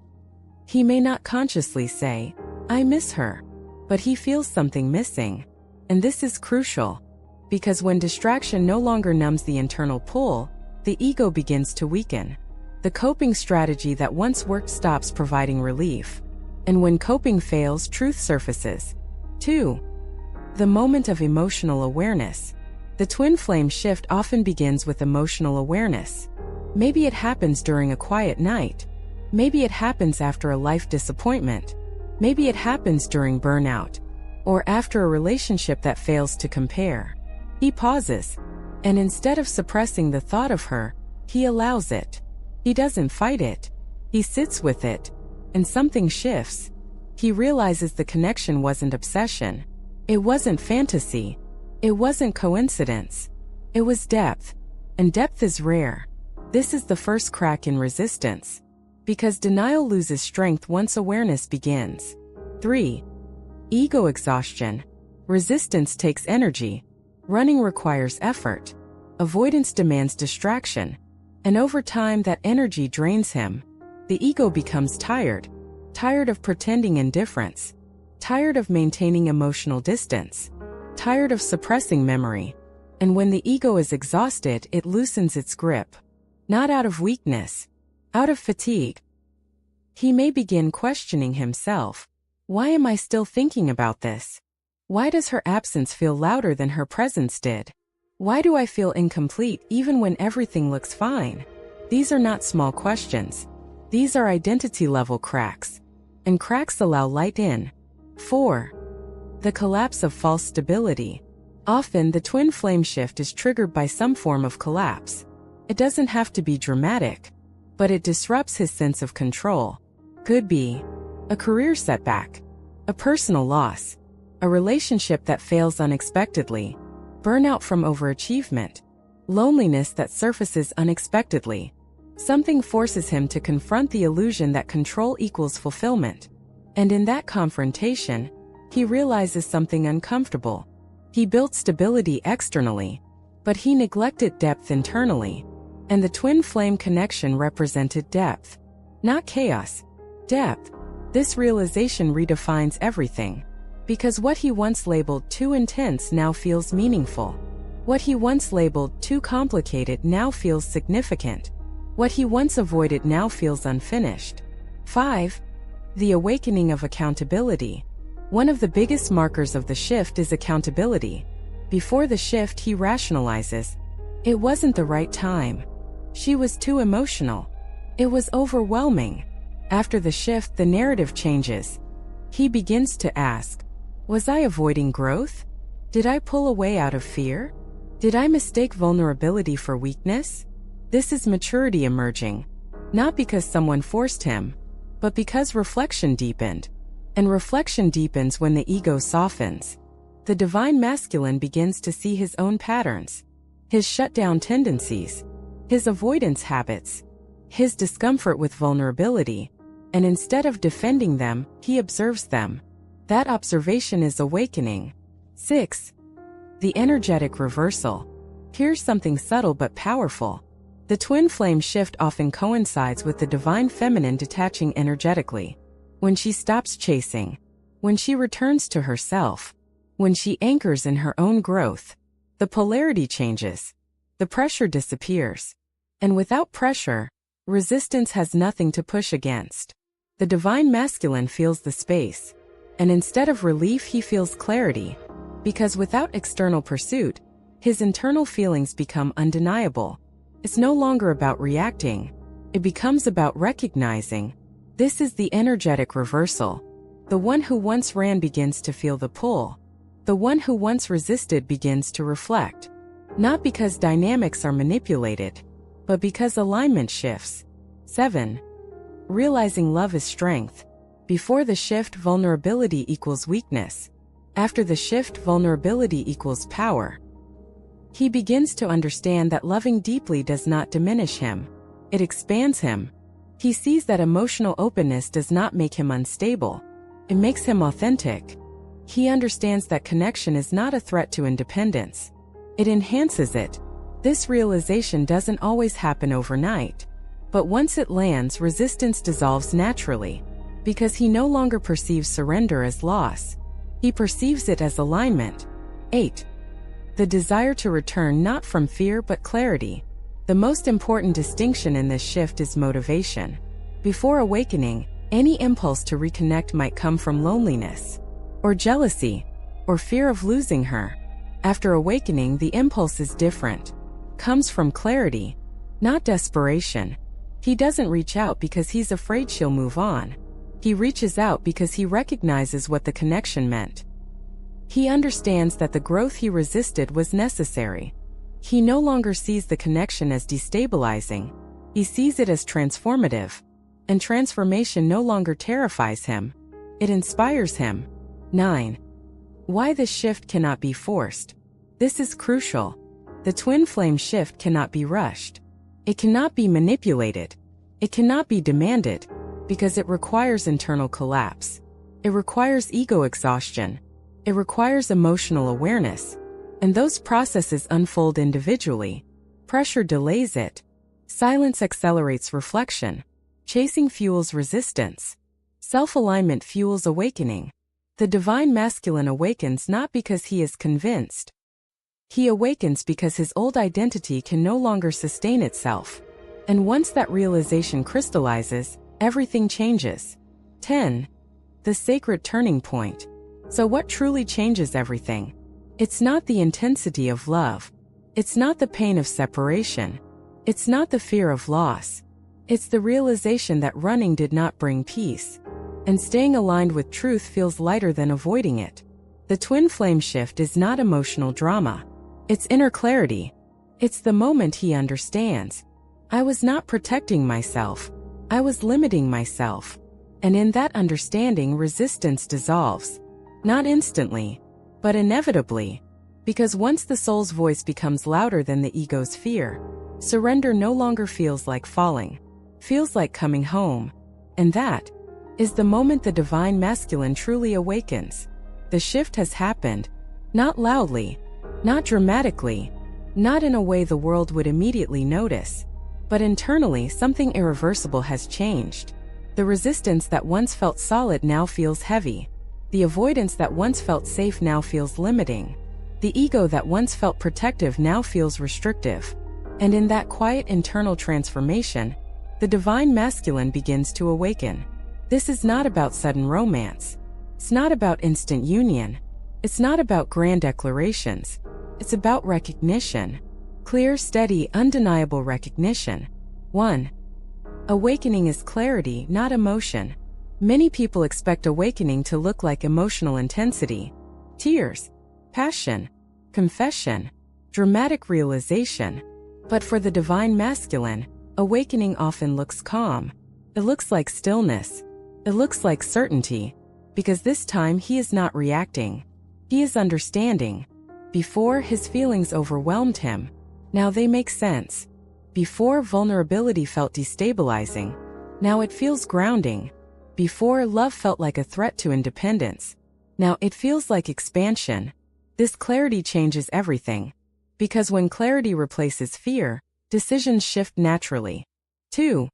He may not consciously say, I miss her, but he feels something missing. And this is crucial. Because when distraction no longer numbs the internal pull, the ego begins to weaken. The coping strategy that once worked stops providing relief. And when coping fails, truth surfaces. 2. The moment of emotional awareness. The twin flame shift often begins with emotional awareness. Maybe it happens during a quiet night. Maybe it happens after a life disappointment. Maybe it happens during burnout. Or after a relationship that fails to compare. He pauses, and instead of suppressing the thought of her, he allows it. He doesn't fight it. He sits with it, and something shifts. He realizes the connection wasn't obsession. It wasn't fantasy. It wasn't coincidence. It was depth, and depth is rare. This is the first crack in resistance. Because denial loses strength once awareness begins. 3. Ego exhaustion. Resistance takes energy. Running requires effort. Avoidance demands distraction. And over time that energy drains him. The ego becomes tired. Tired of pretending indifference. Tired of maintaining emotional distance. tired of suppressing memory. And when the ego is exhausted, it loosens its grip. Not out of weakness, out of fatigue. He may begin questioning himself. Why am I still thinking about this? Why does her absence feel louder than her presence did? Why do I feel incomplete even when everything looks fine? These are not small questions. These are identity-level cracks. And cracks allow light in. 4. The collapse of false stability. Often, the twin flame shift is triggered by some form of collapse. It doesn't have to be dramatic, but it disrupts his sense of control. Could be a career setback, a personal loss, a relationship that fails unexpectedly, burnout from overachievement, loneliness that surfaces unexpectedly. Something forces him to confront the illusion that control equals fulfillment. And in that confrontation, he realizes something uncomfortable. He built stability externally, but he neglected depth internally. And the twin flame connection represented depth, not chaos. Depth. This realization redefines everything. Because what he once labeled too intense now feels meaningful. What he once labeled too complicated now feels significant. What he once avoided now feels unfinished. 5. The awakening of accountability. One of the biggest markers of the shift is accountability. Before the shift, he rationalizes. It wasn't the right time. She was too emotional. It was overwhelming. After the shift, the narrative changes. He begins to ask, was I avoiding growth? Did I pull away out of fear? Did I mistake vulnerability for weakness? This is maturity emerging. Not because someone forced him, but because reflection deepened. And reflection deepens when the ego softens. The divine masculine begins to see his own patterns, his shutdown tendencies, his avoidance habits, his discomfort with vulnerability, and instead of defending them, he observes them. That observation is awakening. 6. The energetic reversal. Here's something subtle but powerful. The twin flame shift often coincides with the divine feminine detaching energetically. When she stops chasing, when she returns to herself, when she anchors in her own growth, the polarity changes. The pressure disappears. And without pressure, resistance has nothing to push against. The divine masculine feels the space. And instead of relief, he feels clarity. Because without external pursuit, his internal feelings become undeniable. It's no longer about reacting. It becomes about recognizing. This is the energetic reversal. The one who once ran begins to feel the pull. The one who once resisted begins to reflect. Not because dynamics are manipulated, but because alignment shifts. 7. Realizing love is strength. Before the shift, vulnerability equals weakness. After the shift, vulnerability equals power. He begins to understand that loving deeply does not diminish him. It expands him. He sees that emotional openness does not make him unstable. It makes him authentic. He understands that connection is not a threat to independence. It enhances it. This realization doesn't always happen overnight. But once it lands, resistance dissolves naturally. Because he no longer perceives surrender as loss. He perceives it as alignment. 8. The desire to return, not from fear but clarity. The most important distinction in this shift is motivation. Before awakening, any impulse to reconnect might come from loneliness, or jealousy, or fear of losing her. After awakening, the impulse is different. Comes from clarity, not desperation. He doesn't reach out because he's afraid she'll move on. He reaches out because he recognizes what the connection meant. He understands that the growth he resisted was necessary. He no longer sees the connection as destabilizing. He sees it as transformative. And transformation no longer terrifies him. It inspires him. 9. Why this shift cannot be forced. This is crucial. The twin flame shift cannot be rushed. It cannot be manipulated. It cannot be demanded, because it requires internal collapse. It requires ego exhaustion. It requires emotional awareness. And those processes unfold individually. Pressure delays it. Silence accelerates reflection. Chasing fuels resistance. Self-alignment fuels awakening. The divine masculine awakens not because he is convinced. He awakens because his old identity can no longer sustain itself. And once that realization crystallizes, everything changes. 10. The sacred turning point. So what truly changes everything? It's not the intensity of love. It's not the pain of separation. It's not the fear of loss. It's the realization that running did not bring peace. And staying aligned with truth feels lighter than avoiding it. The twin flame shift is not emotional drama. It's inner clarity. It's the moment he understands. I was not protecting myself. I was limiting myself. And in that understanding, resistance dissolves. Not instantly, but inevitably. Because once the soul's voice becomes louder than the ego's fear, surrender no longer feels like falling. Feels like coming home. And that is the moment the divine masculine truly awakens. The shift has happened. Not loudly. Not dramatically. Not in a way the world would immediately notice. But internally, something irreversible has changed. The resistance that once felt solid now feels heavy. The avoidance that once felt safe now feels limiting. The ego that once felt protective now feels restrictive. And in that quiet internal transformation, the divine masculine begins to awaken. This is not about sudden romance. It's not about instant union. It's not about grand declarations. It's about recognition. Clear, steady, undeniable recognition. 1. Awakening is clarity, not emotion. Many people expect awakening to look like emotional intensity. Tears, passion, confession, dramatic realization. But for the divine masculine, awakening often looks calm. It looks like stillness. It looks like certainty. Because this time he is not reacting. He is understanding. Before, his feelings overwhelmed him. Now they make sense. Before, vulnerability felt destabilizing. Now it feels grounding. Before, love felt like a threat to independence. Now it feels like expansion. This clarity changes everything. Because when clarity replaces fear, decisions shift naturally. 2.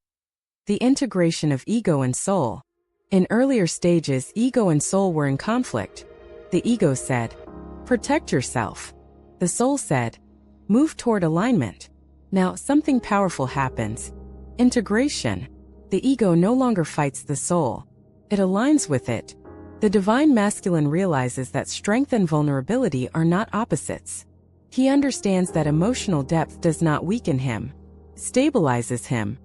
The integration of ego and soul. In earlier stages, ego and soul were in conflict. The ego said, "Protect yourself." The soul said, "Move toward alignment." Now something powerful happens. Integration. The ego no longer fights the soul. It aligns with it. The divine masculine realizes that strength and vulnerability are not opposites. He understands that emotional depth does not weaken him, stabilizes him.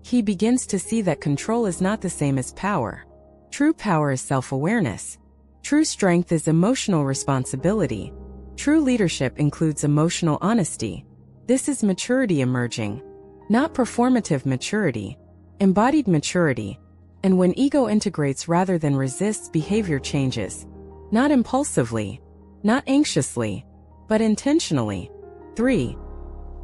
He begins to see that control is not the same as power. True power is self-awareness. True strength is emotional responsibility. True leadership includes emotional honesty. This is maturity emerging. Not performative maturity, embodied maturity. And when ego integrates rather than resists, behavior changes. Not impulsively, not anxiously, but intentionally. 3.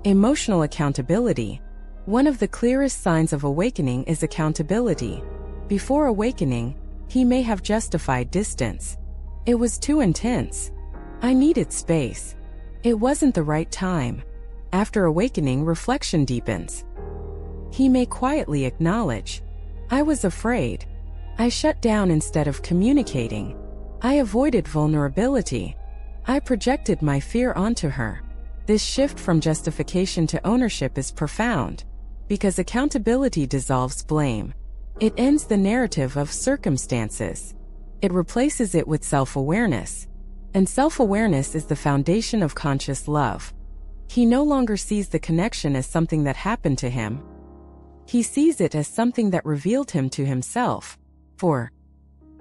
Emotional accountability. One of the clearest signs of awakening is accountability. Before awakening, he may have justified distance. It was too intense. I needed space. It wasn't the right time. After awakening, reflection deepens. He may quietly acknowledge, I was afraid. I shut down instead of communicating. I avoided vulnerability. I projected my fear onto her. This shift from justification to ownership is profound, because accountability dissolves blame. It ends the narrative of circumstances. It replaces it with self-awareness. And self-awareness is the foundation of conscious love. He no longer sees the connection as something that happened to him. He sees it as something that revealed him to himself. 4.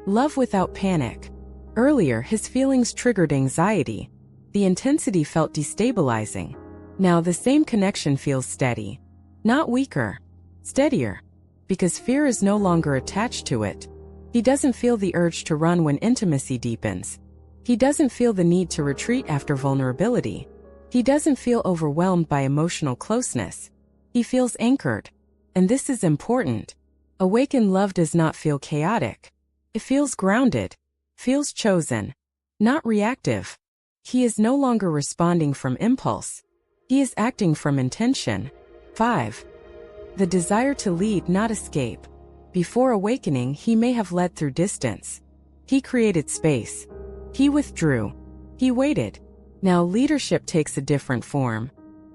Love without panic. Earlier, his feelings triggered anxiety. The intensity felt destabilizing. Now the same connection feels steady. Not weaker. Steadier. Because fear is no longer attached to it. He doesn't feel the urge to run when intimacy deepens. He doesn't feel the need to retreat after vulnerability. He doesn't feel overwhelmed by emotional closeness. He feels anchored. And this is important. Awakened love does not feel chaotic. It feels grounded. Feels chosen. Not reactive. He is no longer responding from impulse. He is acting from intention. 5. The desire to lead, not escape. Before awakening, he may have led through distance. He created space. He withdrew. He waited. Now leadership takes a different form.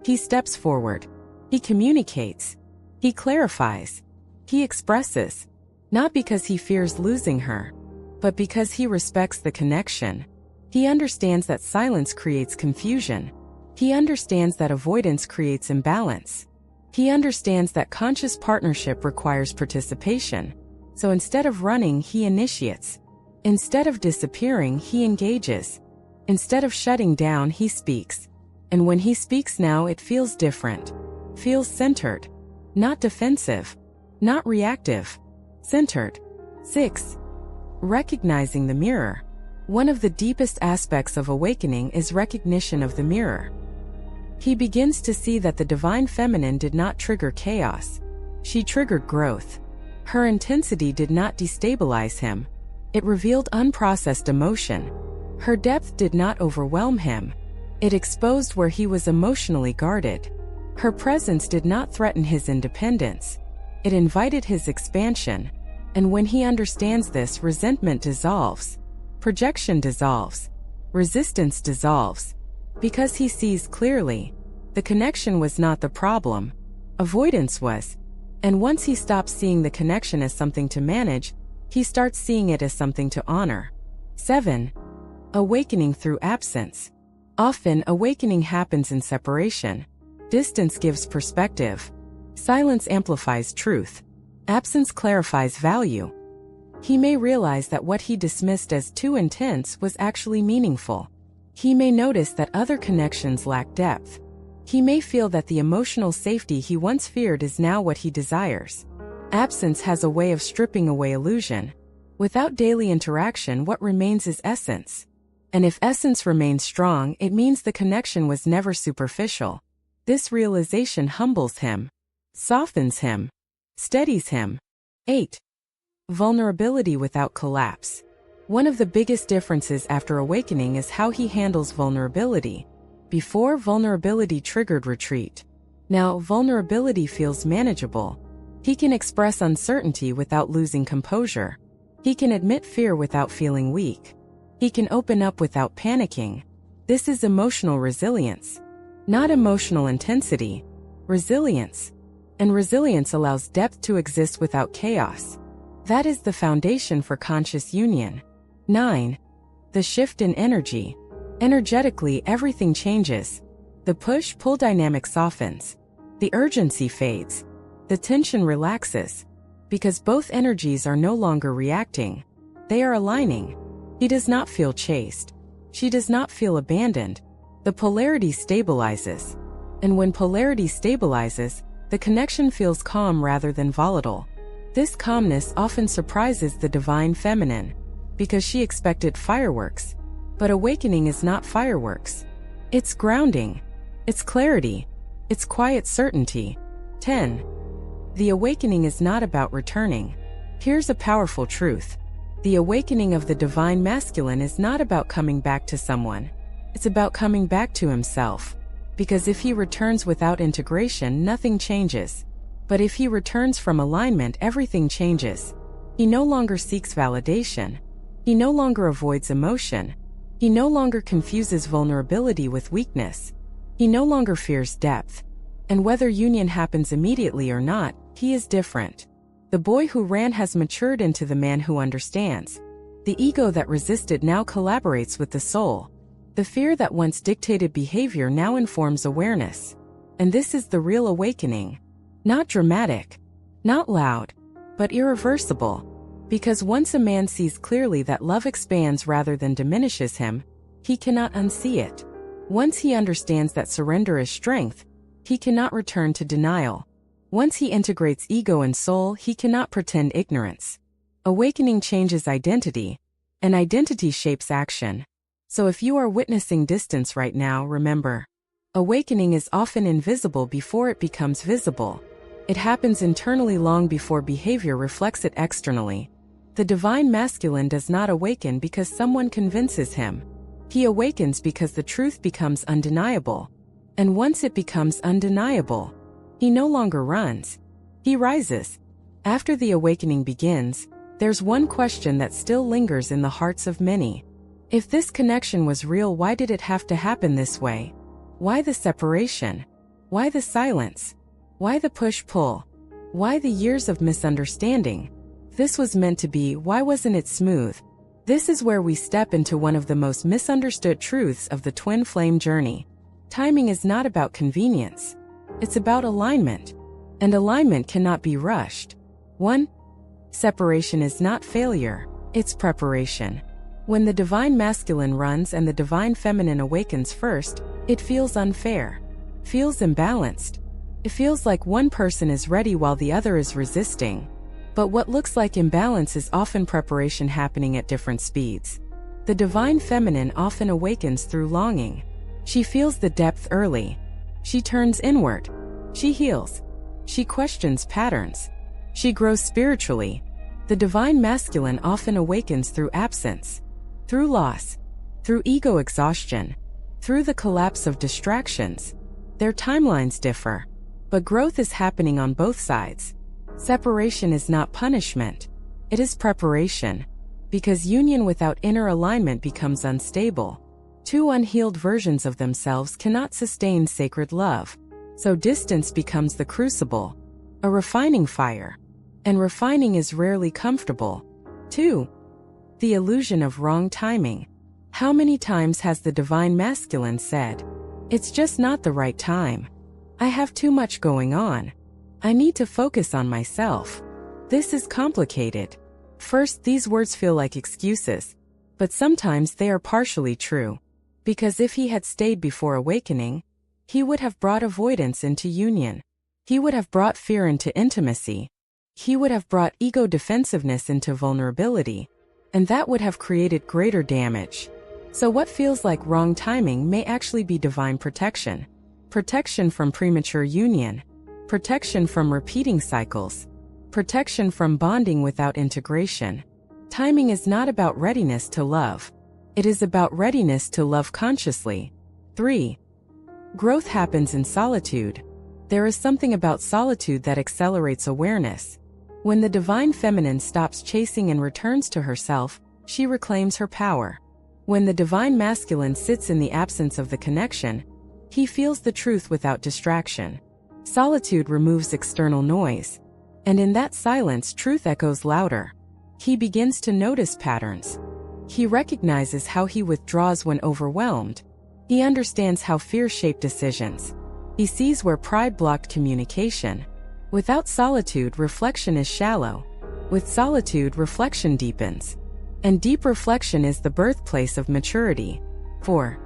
He steps forward. He communicates. He clarifies. He expresses. Not because he fears losing her, but because he respects the connection. He understands that silence creates confusion. He understands that avoidance creates imbalance. He understands that conscious partnership requires participation. So instead of running, he initiates. Instead of disappearing, he engages. Instead of shutting down, he speaks. And when he speaks now, it feels different. Feels centered. Not defensive. Not reactive. Centered. 6. Recognizing the mirror. One of the deepest aspects of awakening is recognition of the mirror. He begins to see that the divine feminine did not trigger chaos. She triggered growth. Her intensity did not destabilize him. It revealed unprocessed emotion. Her depth did not overwhelm him. It exposed where he was emotionally guarded. Her presence did not threaten his independence. It invited his expansion. And when he understands this, resentment dissolves. Projection dissolves. Resistance dissolves. Because he sees clearly. The connection was not the problem. Avoidance was. And once he stops seeing the connection as something to manage, he starts seeing it as something to honor. 7. Awakening through absence. Often, awakening happens in separation. Distance gives perspective. Silence amplifies truth. Absence clarifies value. He may realize that what he dismissed as too intense was actually meaningful. He may notice that other connections lack depth. He may feel that the emotional safety he once feared is now what he desires. Absence has a way of stripping away illusion. Without daily interaction, what remains is essence. And if essence remains strong, it means the connection was never superficial. This realization humbles him, softens him, steadies him. 8. Vulnerability without collapse. One of the biggest differences after awakening is how he handles vulnerability. Before, vulnerability triggered retreat. Now, vulnerability feels manageable. He can express uncertainty without losing composure. He can admit fear without feeling weak. He can open up without panicking. This is emotional resilience. Not emotional intensity. Resilience. And resilience allows depth to exist without chaos. That is the foundation for conscious union. 9. The shift in energy. Energetically, everything changes. The push-pull dynamic softens. The urgency fades. The tension relaxes. Because both energies are no longer reacting. They are aligning. He does not feel chased. She does not feel abandoned. The polarity stabilizes. And when polarity stabilizes, the connection feels calm rather than volatile. This calmness often surprises the divine feminine, because she expected fireworks. But awakening is not fireworks. It's grounding. It's clarity. It's quiet certainty. 10. The awakening is not about returning. Here's a powerful truth. The awakening of the divine masculine is not about coming back to someone. It's about coming back to himself. Because if he returns without integration, nothing changes. But if he returns from alignment, everything changes. He no longer seeks validation. He no longer avoids emotion. He no longer confuses vulnerability with weakness. He no longer fears depth. And whether union happens immediately or not, he is different. The boy who ran has matured into the man who understands. The ego that resisted now collaborates with the soul. The fear that once dictated behavior now informs awareness. And this is the real awakening. Not dramatic, not loud, but irreversible. Because once a man sees clearly that love expands rather than diminishes him, he cannot unsee it. Once he understands that surrender is strength, he cannot return to denial. Once he integrates ego and soul, he cannot pretend ignorance. Awakening changes identity, and identity shapes action. So if you are witnessing distance right now, remember, awakening is often invisible before it becomes visible. It happens internally long before behavior reflects it externally. The divine masculine does not awaken because someone convinces him. He awakens because the truth becomes undeniable. And once it becomes undeniable, he no longer runs. He rises. After the awakening begins, there's one question that still lingers in the hearts of many. If this connection was real, why did it have to happen this way? Why the separation? Why the silence? Why the push-pull? Why the years of misunderstanding? If this was meant to be, why wasn't it smooth? This is where we step into one of the most misunderstood truths of the twin flame journey. Timing is not about convenience. It's about alignment. And alignment cannot be rushed. 1. Separation is not failure, it's preparation. When the divine masculine runs and the divine feminine awakens first, it feels unfair, feels imbalanced. It feels like one person is ready while the other is resisting. But what looks like imbalance is often preparation happening at different speeds. The divine feminine often awakens through longing. She feels the depth early. She turns inward. She heals. She questions patterns. She grows spiritually. The divine masculine often awakens through absence, through loss, through ego exhaustion, through the collapse of distractions. Their timelines differ, but growth is happening on both sides. Separation is not punishment. It is preparation. Because union without inner alignment becomes unstable. Two unhealed versions of themselves cannot sustain sacred love. So distance becomes the crucible, a refining fire. And refining is rarely comfortable. 2. The illusion of wrong timing. How many times has the divine masculine said, "It's just not the right time. I have too much going on. I need to focus on myself." This is complicated. First, these words feel like excuses, but sometimes they are partially true. Because if he had stayed before awakening, he would have brought avoidance into union. He would have brought fear into intimacy. He would have brought ego defensiveness into vulnerability, and that would have created greater damage. So what feels like wrong timing may actually be divine protection. Protection from premature union. Protection from repeating cycles. Protection from bonding without integration. Timing is not about readiness to love. It is about readiness to love consciously. 3. Growth happens in solitude. There is something about solitude that accelerates awareness. When the divine feminine stops chasing and returns to herself, she reclaims her power. When the divine masculine sits in the absence of the connection, he feels the truth without distraction. Solitude removes external noise. And in that silence, truth echoes louder. He begins to notice patterns. He recognizes how he withdraws when overwhelmed. He understands how fear shaped decisions. He sees where pride blocked communication. Without solitude, reflection is shallow. With solitude, reflection deepens. And deep reflection is the birthplace of maturity. 4.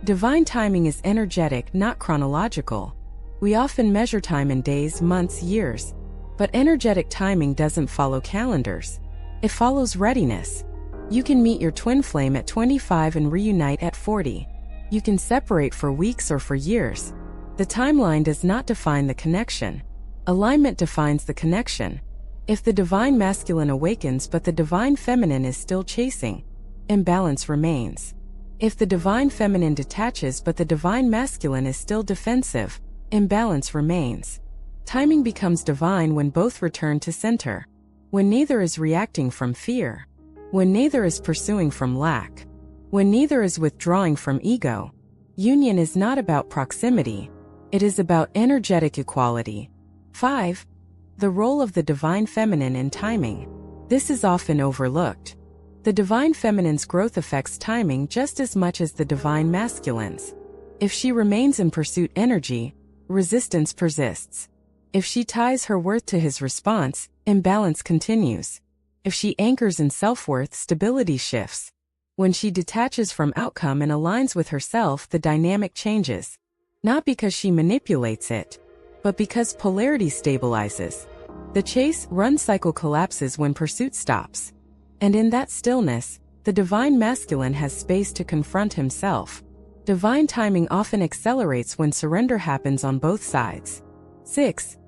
Divine timing is energetic, not chronological. We often measure time in days, months, years. But energetic timing doesn't follow calendars. It follows readiness. You can meet your twin flame at 25 and reunite at 40. You can separate for weeks or for years. The timeline does not define the connection. Alignment defines the connection. If the divine masculine awakens but the divine feminine is still chasing, imbalance remains. If the divine feminine detaches but the divine masculine is still defensive, imbalance remains. Timing becomes divine when both return to center. When neither is reacting from fear. When neither is pursuing from lack. When neither is withdrawing from ego. Union is not about proximity. It is about energetic equality. 5. The role of the divine feminine in timing. This is often overlooked. The divine feminine's growth affects timing just as much as the divine masculine's. If she remains in pursuit energy, resistance persists. If she ties her worth to his response, imbalance continues. If she anchors in self-worth, stability shifts. When she detaches from outcome and aligns with herself, the dynamic changes. Not because she manipulates it, but because polarity stabilizes. The chase-run cycle collapses when pursuit stops. And in that stillness, the divine masculine has space to confront himself. Divine timing often accelerates when surrender happens on both sides. 6.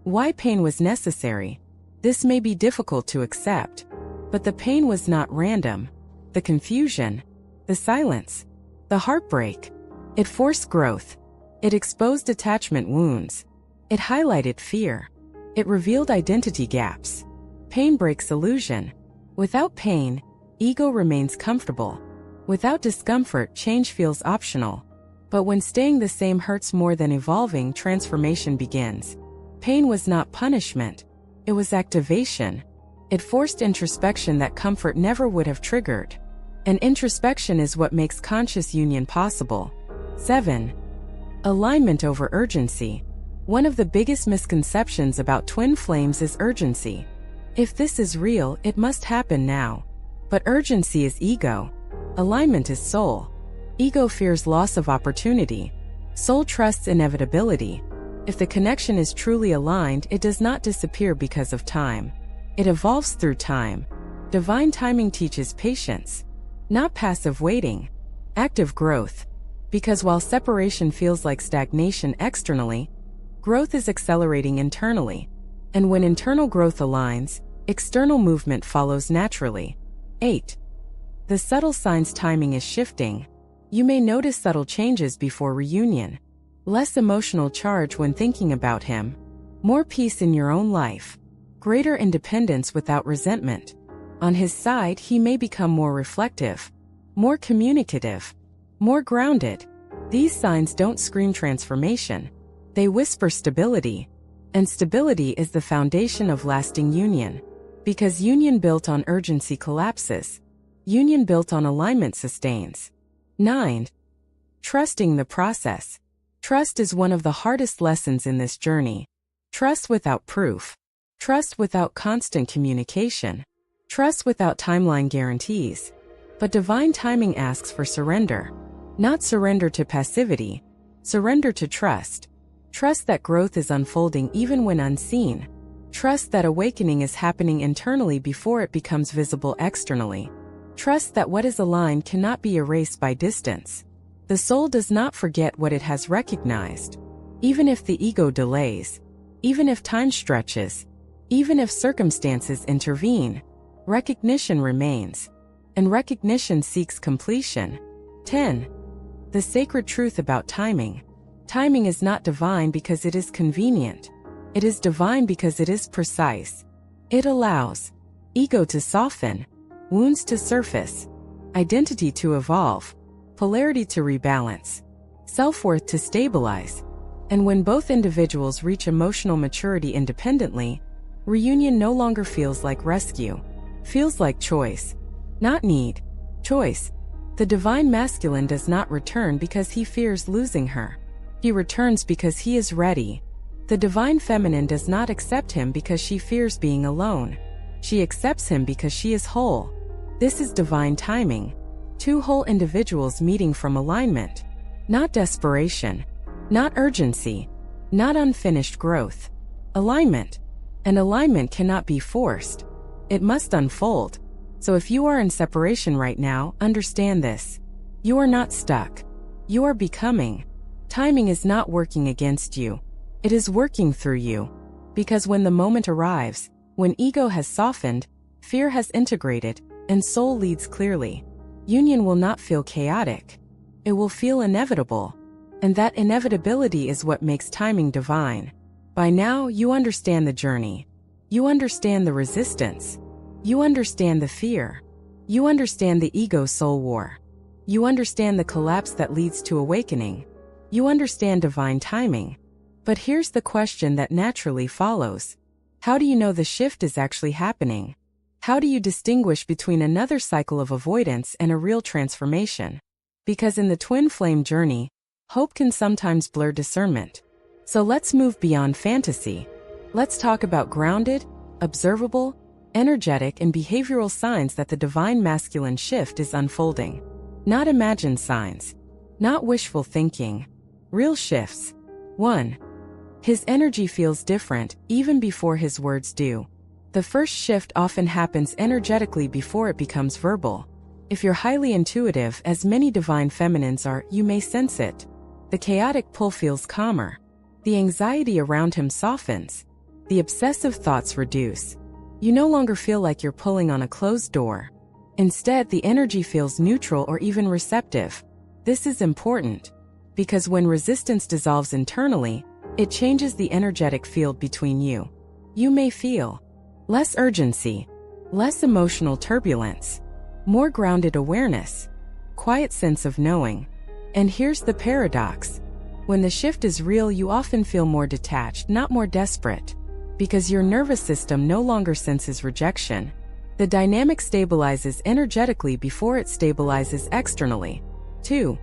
Why pain was necessary. This may be difficult to accept, but the pain was not random. The confusion, the silence, the heartbreak. It forced growth. It exposed attachment wounds. It highlighted fear. It revealed identity gaps. Pain breaks illusion. Without pain, ego remains comfortable. Without discomfort, change feels optional. But when staying the same hurts more than evolving, transformation begins. Pain was not punishment. It was activation. It forced introspection that comfort never would have triggered. And introspection is what makes conscious union possible. 7. Alignment over urgency. One of the biggest misconceptions about twin flames is urgency. If this is real, it must happen now. But urgency is ego. Alignment is soul. Ego fears loss of opportunity. Soul trusts inevitability. If the connection is truly aligned, it does not disappear because of time. It evolves through time. Divine timing teaches patience. Not passive waiting. Active growth. Because while separation feels like stagnation externally, growth is accelerating internally. And when internal growth aligns, external movement follows naturally. 8. The subtle signs timing is shifting. You may notice subtle changes before reunion. Less emotional charge when thinking about him. More peace in your own life. Greater independence without resentment. On his side, he may become more reflective, more communicative, more grounded. These signs don't scream transformation. They whisper stability. And stability is the foundation of lasting union. Because union built on urgency collapses. Union built on alignment sustains. 9. Trusting the process. Trust is one of the hardest lessons in this journey. Trust without proof. Trust without constant communication. Trust without timeline guarantees. But divine timing asks for surrender. Not surrender to passivity. Surrender to trust. Trust that growth is unfolding even when unseen. Trust that awakening is happening internally before it becomes visible externally. Trust that what is aligned cannot be erased by distance. The soul does not forget what it has recognized. Even if the ego delays, even if time stretches, even if circumstances intervene, recognition remains. And recognition seeks completion. 10. The sacred truth about timing. Timing is not divine because it is convenient. It is divine because it is precise. It allows ego to soften, wounds to surface, identity to evolve, polarity to rebalance, self-worth to stabilize. And when both individuals reach emotional maturity independently, reunion no longer feels like rescue. Feels like choice. Not need. Choice. The divine masculine does not return because he fears losing her. He returns because he is ready. The divine feminine does not accept him because she fears being alone. She accepts him because she is whole. This is divine timing. Two whole individuals meeting from alignment. Not desperation. Not urgency. Not unfinished growth. Alignment. And alignment cannot be forced. It must unfold. So if you are in separation right now, understand this. You are not stuck. You are becoming. Timing is not working against you. It is working through you. Because when the moment arrives, when ego has softened, fear has integrated, and soul leads clearly, union will not feel chaotic. It will feel inevitable. And that inevitability is what makes timing divine. By now, you understand the journey. You understand the resistance. You understand the fear. You understand the ego-soul war. You understand the collapse that leads to awakening. You understand divine timing. But here's the question that naturally follows. How do you know the shift is actually happening? How do you distinguish between another cycle of avoidance and a real transformation? Because in the twin flame journey, hope can sometimes blur discernment. So let's move beyond fantasy. Let's talk about grounded, observable, energetic, and behavioral signs that the divine masculine shift is unfolding. Not imagined signs. Not wishful thinking. Real shifts. 1. His energy feels different, even before his words do. The first shift often happens energetically before it becomes verbal. If you're highly intuitive, as many divine feminines are, you may sense it. The chaotic pull feels calmer. The anxiety around him softens. The obsessive thoughts reduce. You no longer feel like you're pulling on a closed door. Instead, the energy feels neutral or even receptive. This is important, because when resistance dissolves internally, it changes the energetic field between you. You may feel Less urgency. Less emotional turbulence. More grounded awareness. Quiet sense of knowing. And here's the paradox. When the shift is real, you often feel more detached, not more desperate. Because your nervous system no longer senses rejection. The dynamic stabilizes energetically before it stabilizes externally. 2.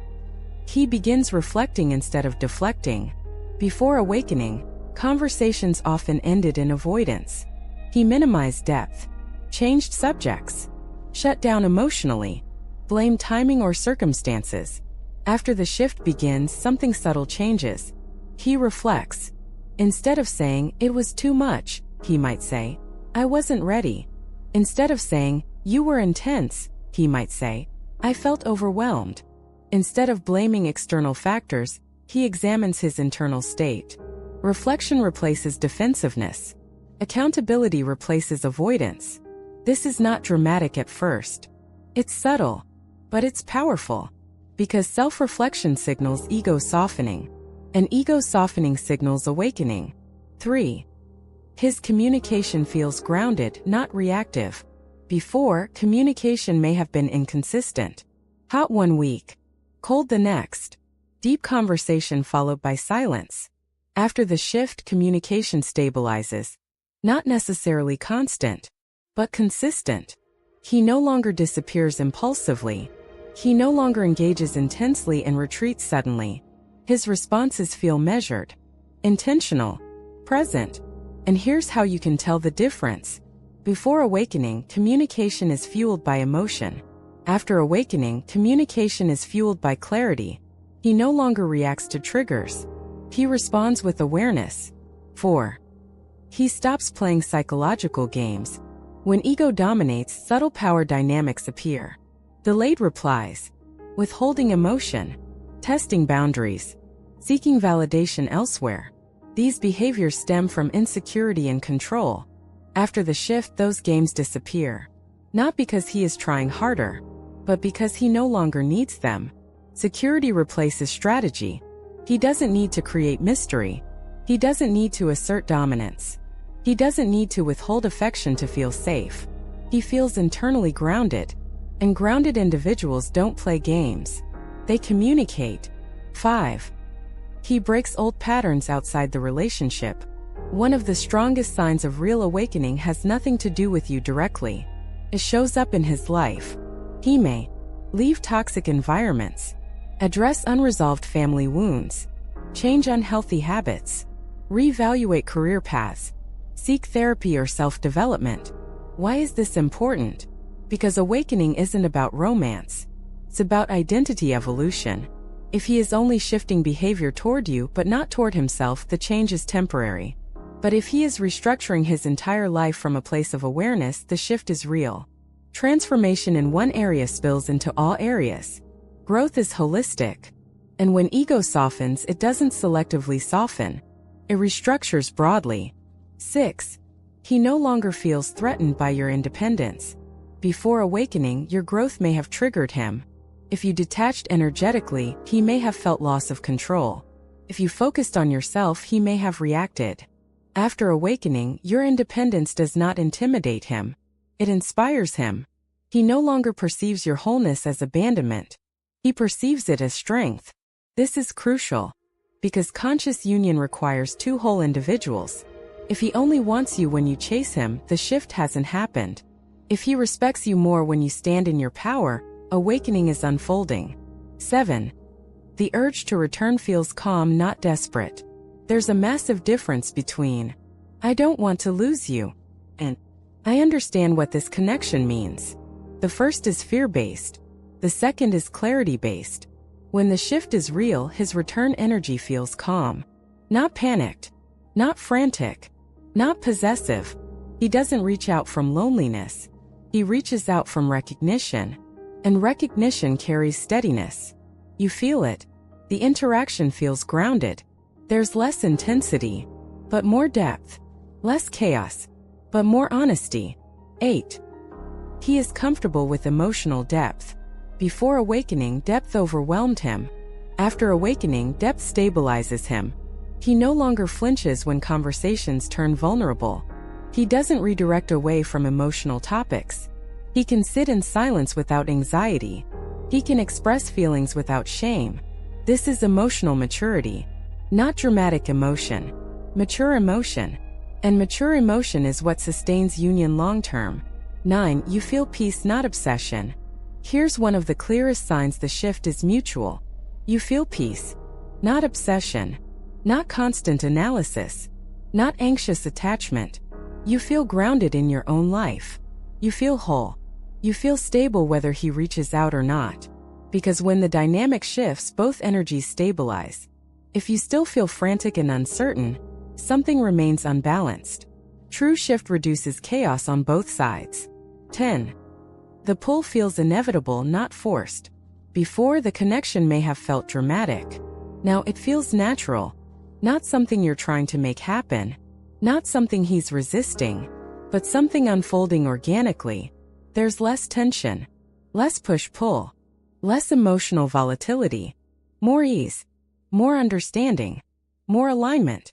He begins reflecting instead of deflecting. Before awakening, conversations often ended in avoidance. He minimized depth, changed subjects, shut down emotionally, blamed timing or circumstances. After the shift begins, something subtle changes. He reflects. Instead of saying, "It was too much," he might say, "I wasn't ready." Instead of saying, "You were intense," he might say, "I felt overwhelmed." Instead of blaming external factors, he examines his internal state. Reflection replaces defensiveness. Accountability replaces avoidance. This is not dramatic at first. It's subtle, but it's powerful. Because self-reflection signals ego softening, and ego softening signals awakening. 3. His communication feels grounded, not reactive. Before, communication may have been inconsistent. Hot one week, cold the next. Deep conversation followed by silence. After the shift, communication stabilizes. Not necessarily constant, but consistent. He no longer disappears impulsively. He no longer engages intensely and retreats suddenly. His responses feel measured, intentional, present. And here's how you can tell the difference. Before awakening, communication is fueled by emotion. After awakening, communication is fueled by clarity. He no longer reacts to triggers. He responds with awareness. 4. He stops playing psychological games. When ego dominates, subtle power dynamics appear. Delayed replies, withholding emotion, testing boundaries, seeking validation elsewhere. These behaviors stem from insecurity and control. After the shift, those games disappear. Not because he is trying harder, but because he no longer needs them. Security replaces strategy. He doesn't need to create mystery. He doesn't need to assert dominance. He doesn't need to withhold affection to feel safe. He feels internally grounded. And grounded individuals don't play games. They communicate. 5. He breaks old patterns outside the relationship. One of the strongest signs of real awakening has nothing to do with you directly. It shows up in his life. He may leave toxic environments, address unresolved family wounds, change unhealthy habits, reevaluate career paths, seek therapy or self-development. Why is this important? Because awakening isn't about romance. It's about identity evolution. If he is only shifting behavior toward you but not toward himself, the change is temporary. But if he is restructuring his entire life from a place of awareness, the shift is real. Transformation in one area spills into all areas. Growth is holistic. And when ego softens, it doesn't selectively soften. It restructures broadly. 6. He no longer feels threatened by your independence. Before awakening, your growth may have triggered him. If you detached energetically, he may have felt loss of control. If you focused on yourself, he may have reacted. After awakening, your independence does not intimidate him. It inspires him. He no longer perceives your wholeness as abandonment. He perceives it as strength. This is crucial, because conscious union requires two whole individuals. If he only wants you when you chase him, the shift hasn't happened. If he respects you more when you stand in your power, awakening is unfolding. 7. The urge to return feels calm, not desperate. There's a massive difference between, "I don't want to lose you," and, "I understand what this connection means." The first is fear-based. The second is clarity-based. When the shift is real, his return energy feels calm. Not panicked. Not frantic. Not possessive. He doesn't reach out from loneliness. He reaches out from recognition. And recognition carries steadiness. You feel it. The interaction feels grounded. There's less intensity, but more depth. Less chaos, but more honesty. 8. He is comfortable with emotional depth. Before awakening, depth overwhelmed him. After awakening, depth stabilizes him. He no longer flinches when conversations turn vulnerable. He doesn't redirect away from emotional topics. He can sit in silence without anxiety. He can express feelings without shame. This is emotional maturity, not dramatic emotion. Mature emotion. And mature emotion is what sustains union long-term. 9. You feel peace, not obsession. Here's one of the clearest signs the shift is mutual. You feel peace, not obsession, not constant analysis, not anxious attachment. You feel grounded in your own life. You feel whole. You feel stable whether he reaches out or not. Because when the dynamic shifts, both energies stabilize. If you still feel frantic and uncertain, something remains unbalanced. True shift reduces chaos on both sides. 10. The pull feels inevitable, not forced. Before, the connection may have felt dramatic. Now it feels natural. Not something you're trying to make happen. Not something he's resisting. But something unfolding organically. There's less tension. Less push-pull. Less emotional volatility. More ease. More understanding. More alignment.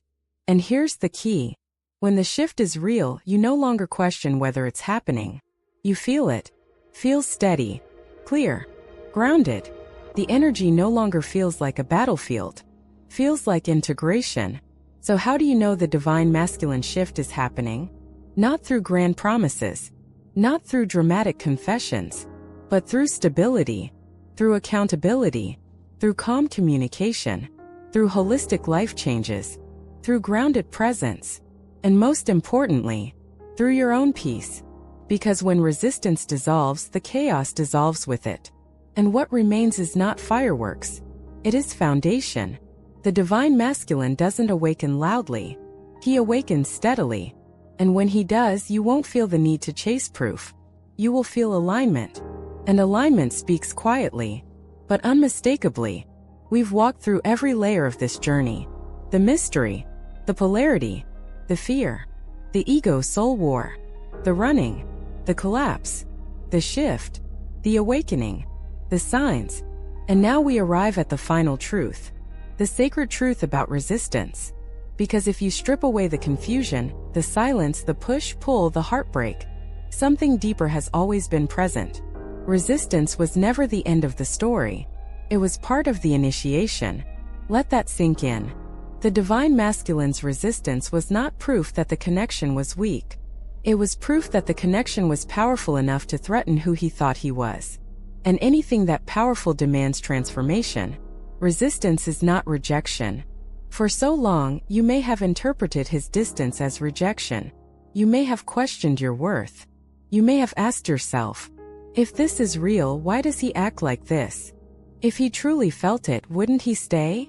And here's the key. When the shift is real, you no longer question whether it's happening. You feel it. Feels steady. Clear. Grounded. The energy no longer feels like a battlefield. Feels like integration. So how do you know the divine masculine shift is happening? Not through grand promises. Not through dramatic confessions. But through stability. Through accountability. Through calm communication. Through holistic life changes. Through grounded presence. And most importantly, through your own peace. Because when resistance dissolves, the chaos dissolves with it. And what remains is not fireworks. It is foundation. The divine masculine doesn't awaken loudly. He awakens steadily. And when he does, you won't feel the need to chase proof. You will feel alignment. And alignment speaks quietly, but unmistakably. We've walked through every layer of this journey. The mystery, the polarity, the fear, the ego-soul war, the running, the collapse, the shift, the awakening, the signs. And now we arrive at the final truth, the sacred truth about resistance. Because if you strip away the confusion, the silence, the push-pull, the heartbreak, something deeper has always been present. Resistance was never the end of the story. It was part of the initiation. Let that sink in. The divine masculine's resistance was not proof that the connection was weak. It was proof that the connection was powerful enough to threaten who he thought he was. And anything that powerful demands transformation. Resistance is not rejection. For so long, you may have interpreted his distance as rejection. You may have questioned your worth. You may have asked yourself, if this is real, why does he act like this? If he truly felt it, wouldn't he stay?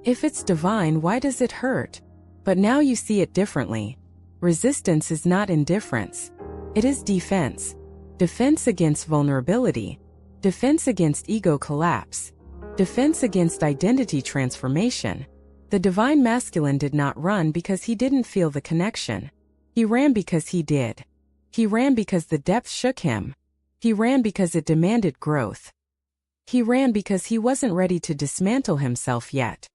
If it's divine, why does it hurt? But now you see it differently. Resistance is not indifference. It is defense. Defense against vulnerability. Defense against ego collapse. Defense against identity transformation. The divine masculine did not run because he didn't feel the connection. He ran because he did. He ran because the depth shook him. He ran because it demanded growth. He ran because he wasn't ready to dismantle himself yet.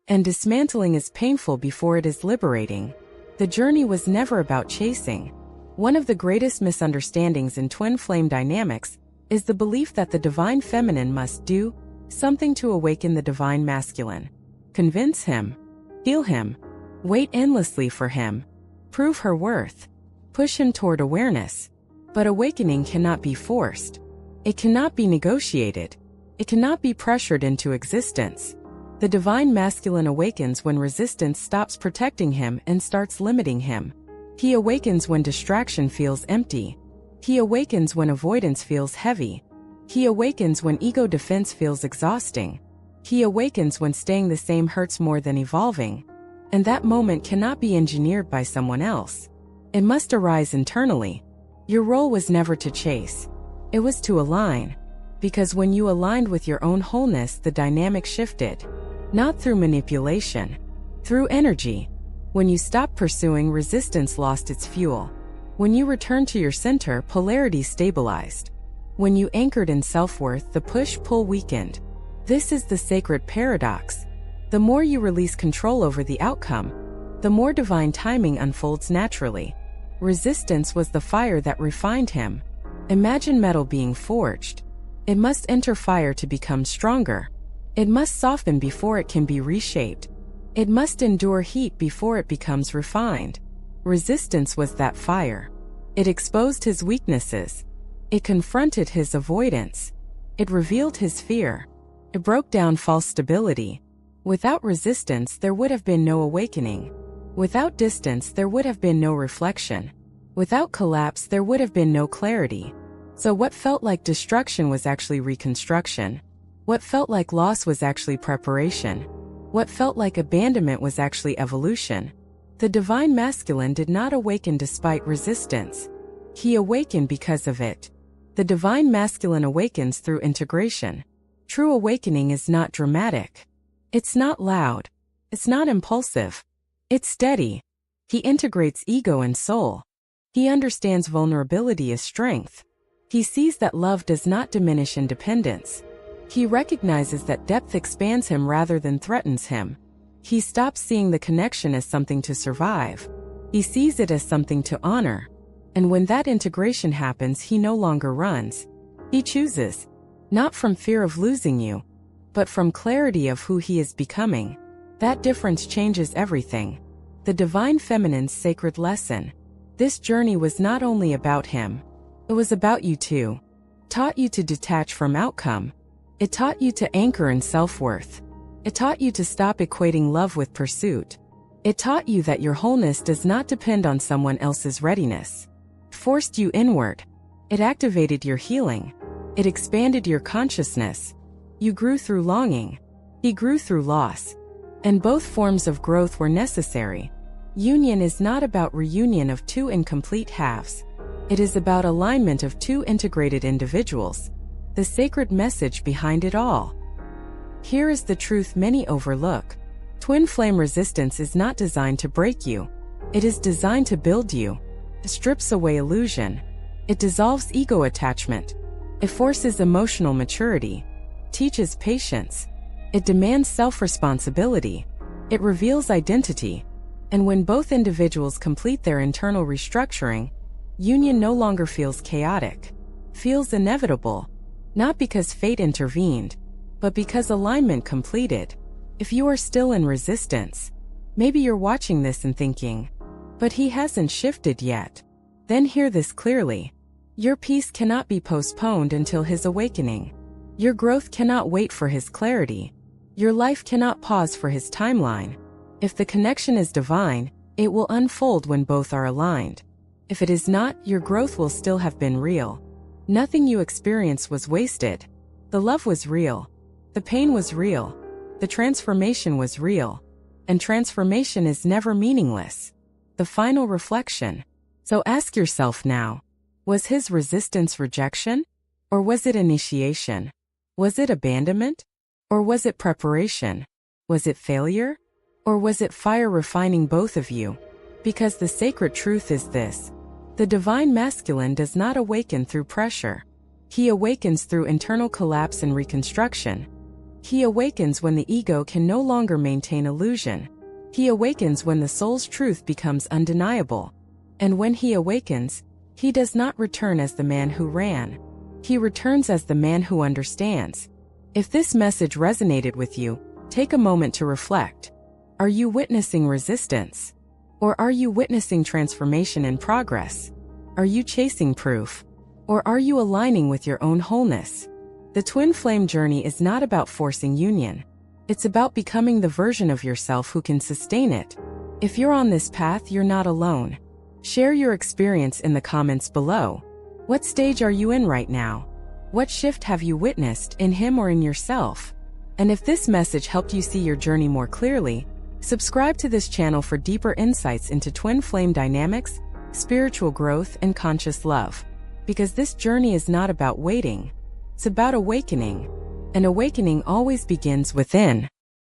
And dismantling is painful before it is liberating. The journey was never about chasing. One of the greatest misunderstandings in twin flame dynamics is the belief that the divine feminine must do something to awaken the divine masculine. Convince him. Heal him. Wait endlessly for him. Prove her worth. Push him toward awareness. But awakening cannot be forced. It cannot be negotiated. It cannot be pressured into existence. The divine masculine awakens when resistance stops protecting him and starts limiting him. He awakens when distraction feels empty. He awakens when avoidance feels heavy. He awakens when ego defense feels exhausting. He awakens when staying the same hurts more than evolving. And that moment cannot be engineered by someone else. It must arise internally. Your role was never to chase. It was to align. Because when you aligned with your own wholeness, the dynamic shifted. Not through manipulation. Through energy. When you stopped pursuing, resistance lost its fuel. When you returned to your center, polarity stabilized. When you anchored in self-worth, the push-pull weakened. This is the sacred paradox. The more you release control over the outcome, the more divine timing unfolds naturally. Resistance was the fire that refined him. Imagine metal being forged. It must enter fire to become stronger. It must soften before it can be reshaped. It must endure heat before it becomes refined. Resistance was that fire. It exposed his weaknesses. It confronted his avoidance. It revealed his fear. It broke down false stability. Without resistance, there would have been no awakening. Without distance, there would have been no reflection. Without collapse, there would have been no clarity. So what felt like destruction was actually reconstruction. What felt like loss was actually preparation. What felt like abandonment was actually evolution. The divine masculine did not awaken despite resistance. He awakened because of it. The divine masculine awakens through integration. True awakening is not dramatic. It's not loud. It's not impulsive. It's steady. He integrates ego and soul. He understands vulnerability as strength. He sees that love does not diminish independence. He recognizes that depth expands him rather than threatens him. He stops seeing the connection as something to survive. He sees it as something to honor. And when that integration happens, he no longer runs. He chooses. Not from fear of losing you, but from clarity of who he is becoming. That difference changes everything. The divine feminine's sacred lesson. This journey was not only about him. It was about you too. Taught you to detach from outcome. It taught you to anchor in self-worth. It taught you to stop equating love with pursuit. It taught you that your wholeness does not depend on someone else's readiness. It forced you inward. It activated your healing. It expanded your consciousness. You grew through longing. He grew through loss. And both forms of growth were necessary. Union is not about reunion of two incomplete halves. It is about alignment of two integrated individuals. The sacred message behind it all. Here is the truth many overlook. Twin flame resistance is not designed to break you. It is designed to build you. It strips away illusion. It dissolves ego attachment. It forces emotional maturity. Teaches patience. It demands self-responsibility. It reveals identity. And when both individuals complete their internal restructuring, union no longer feels chaotic. Feels inevitable. Not because fate intervened, but because alignment completed. If you are still in resistance, maybe you're watching this and thinking, but he hasn't shifted yet. Then hear this clearly. Your peace cannot be postponed until his awakening. Your growth cannot wait for his clarity. Your life cannot pause for his timeline. If the connection is divine, it will unfold when both are aligned. If it is not, your growth will still have been real. Nothing you experienced was wasted. The love was real. The pain was real. The transformation was real. And transformation is never meaningless. The final reflection. So ask yourself now, was his resistance rejection? Or was it initiation? Was it abandonment? Or was it preparation? Was it failure? Or was it fire refining both of you? Because the sacred truth is this. The divine masculine does not awaken through pressure. He awakens through internal collapse and reconstruction. He awakens when the ego can no longer maintain illusion. He awakens when the soul's truth becomes undeniable. And when he awakens, he does not return as the man who ran. He returns as the man who understands. If this message resonated with you, take a moment to reflect. Are you witnessing resistance? Or are you witnessing transformation in progress? Are you chasing proof? Or are you aligning with your own wholeness? The twin flame journey is not about forcing union. It's about becoming the version of yourself who can sustain it. If you're on this path, you're not alone. Share your experience in the comments below. What stage are you in right now? What shift have you witnessed in him or in yourself? And if this message helped you see your journey more clearly, subscribe to this channel for deeper insights into twin flame dynamics, spiritual growth, and conscious love. Because this journey is not about waiting. It's about awakening. And awakening always begins within.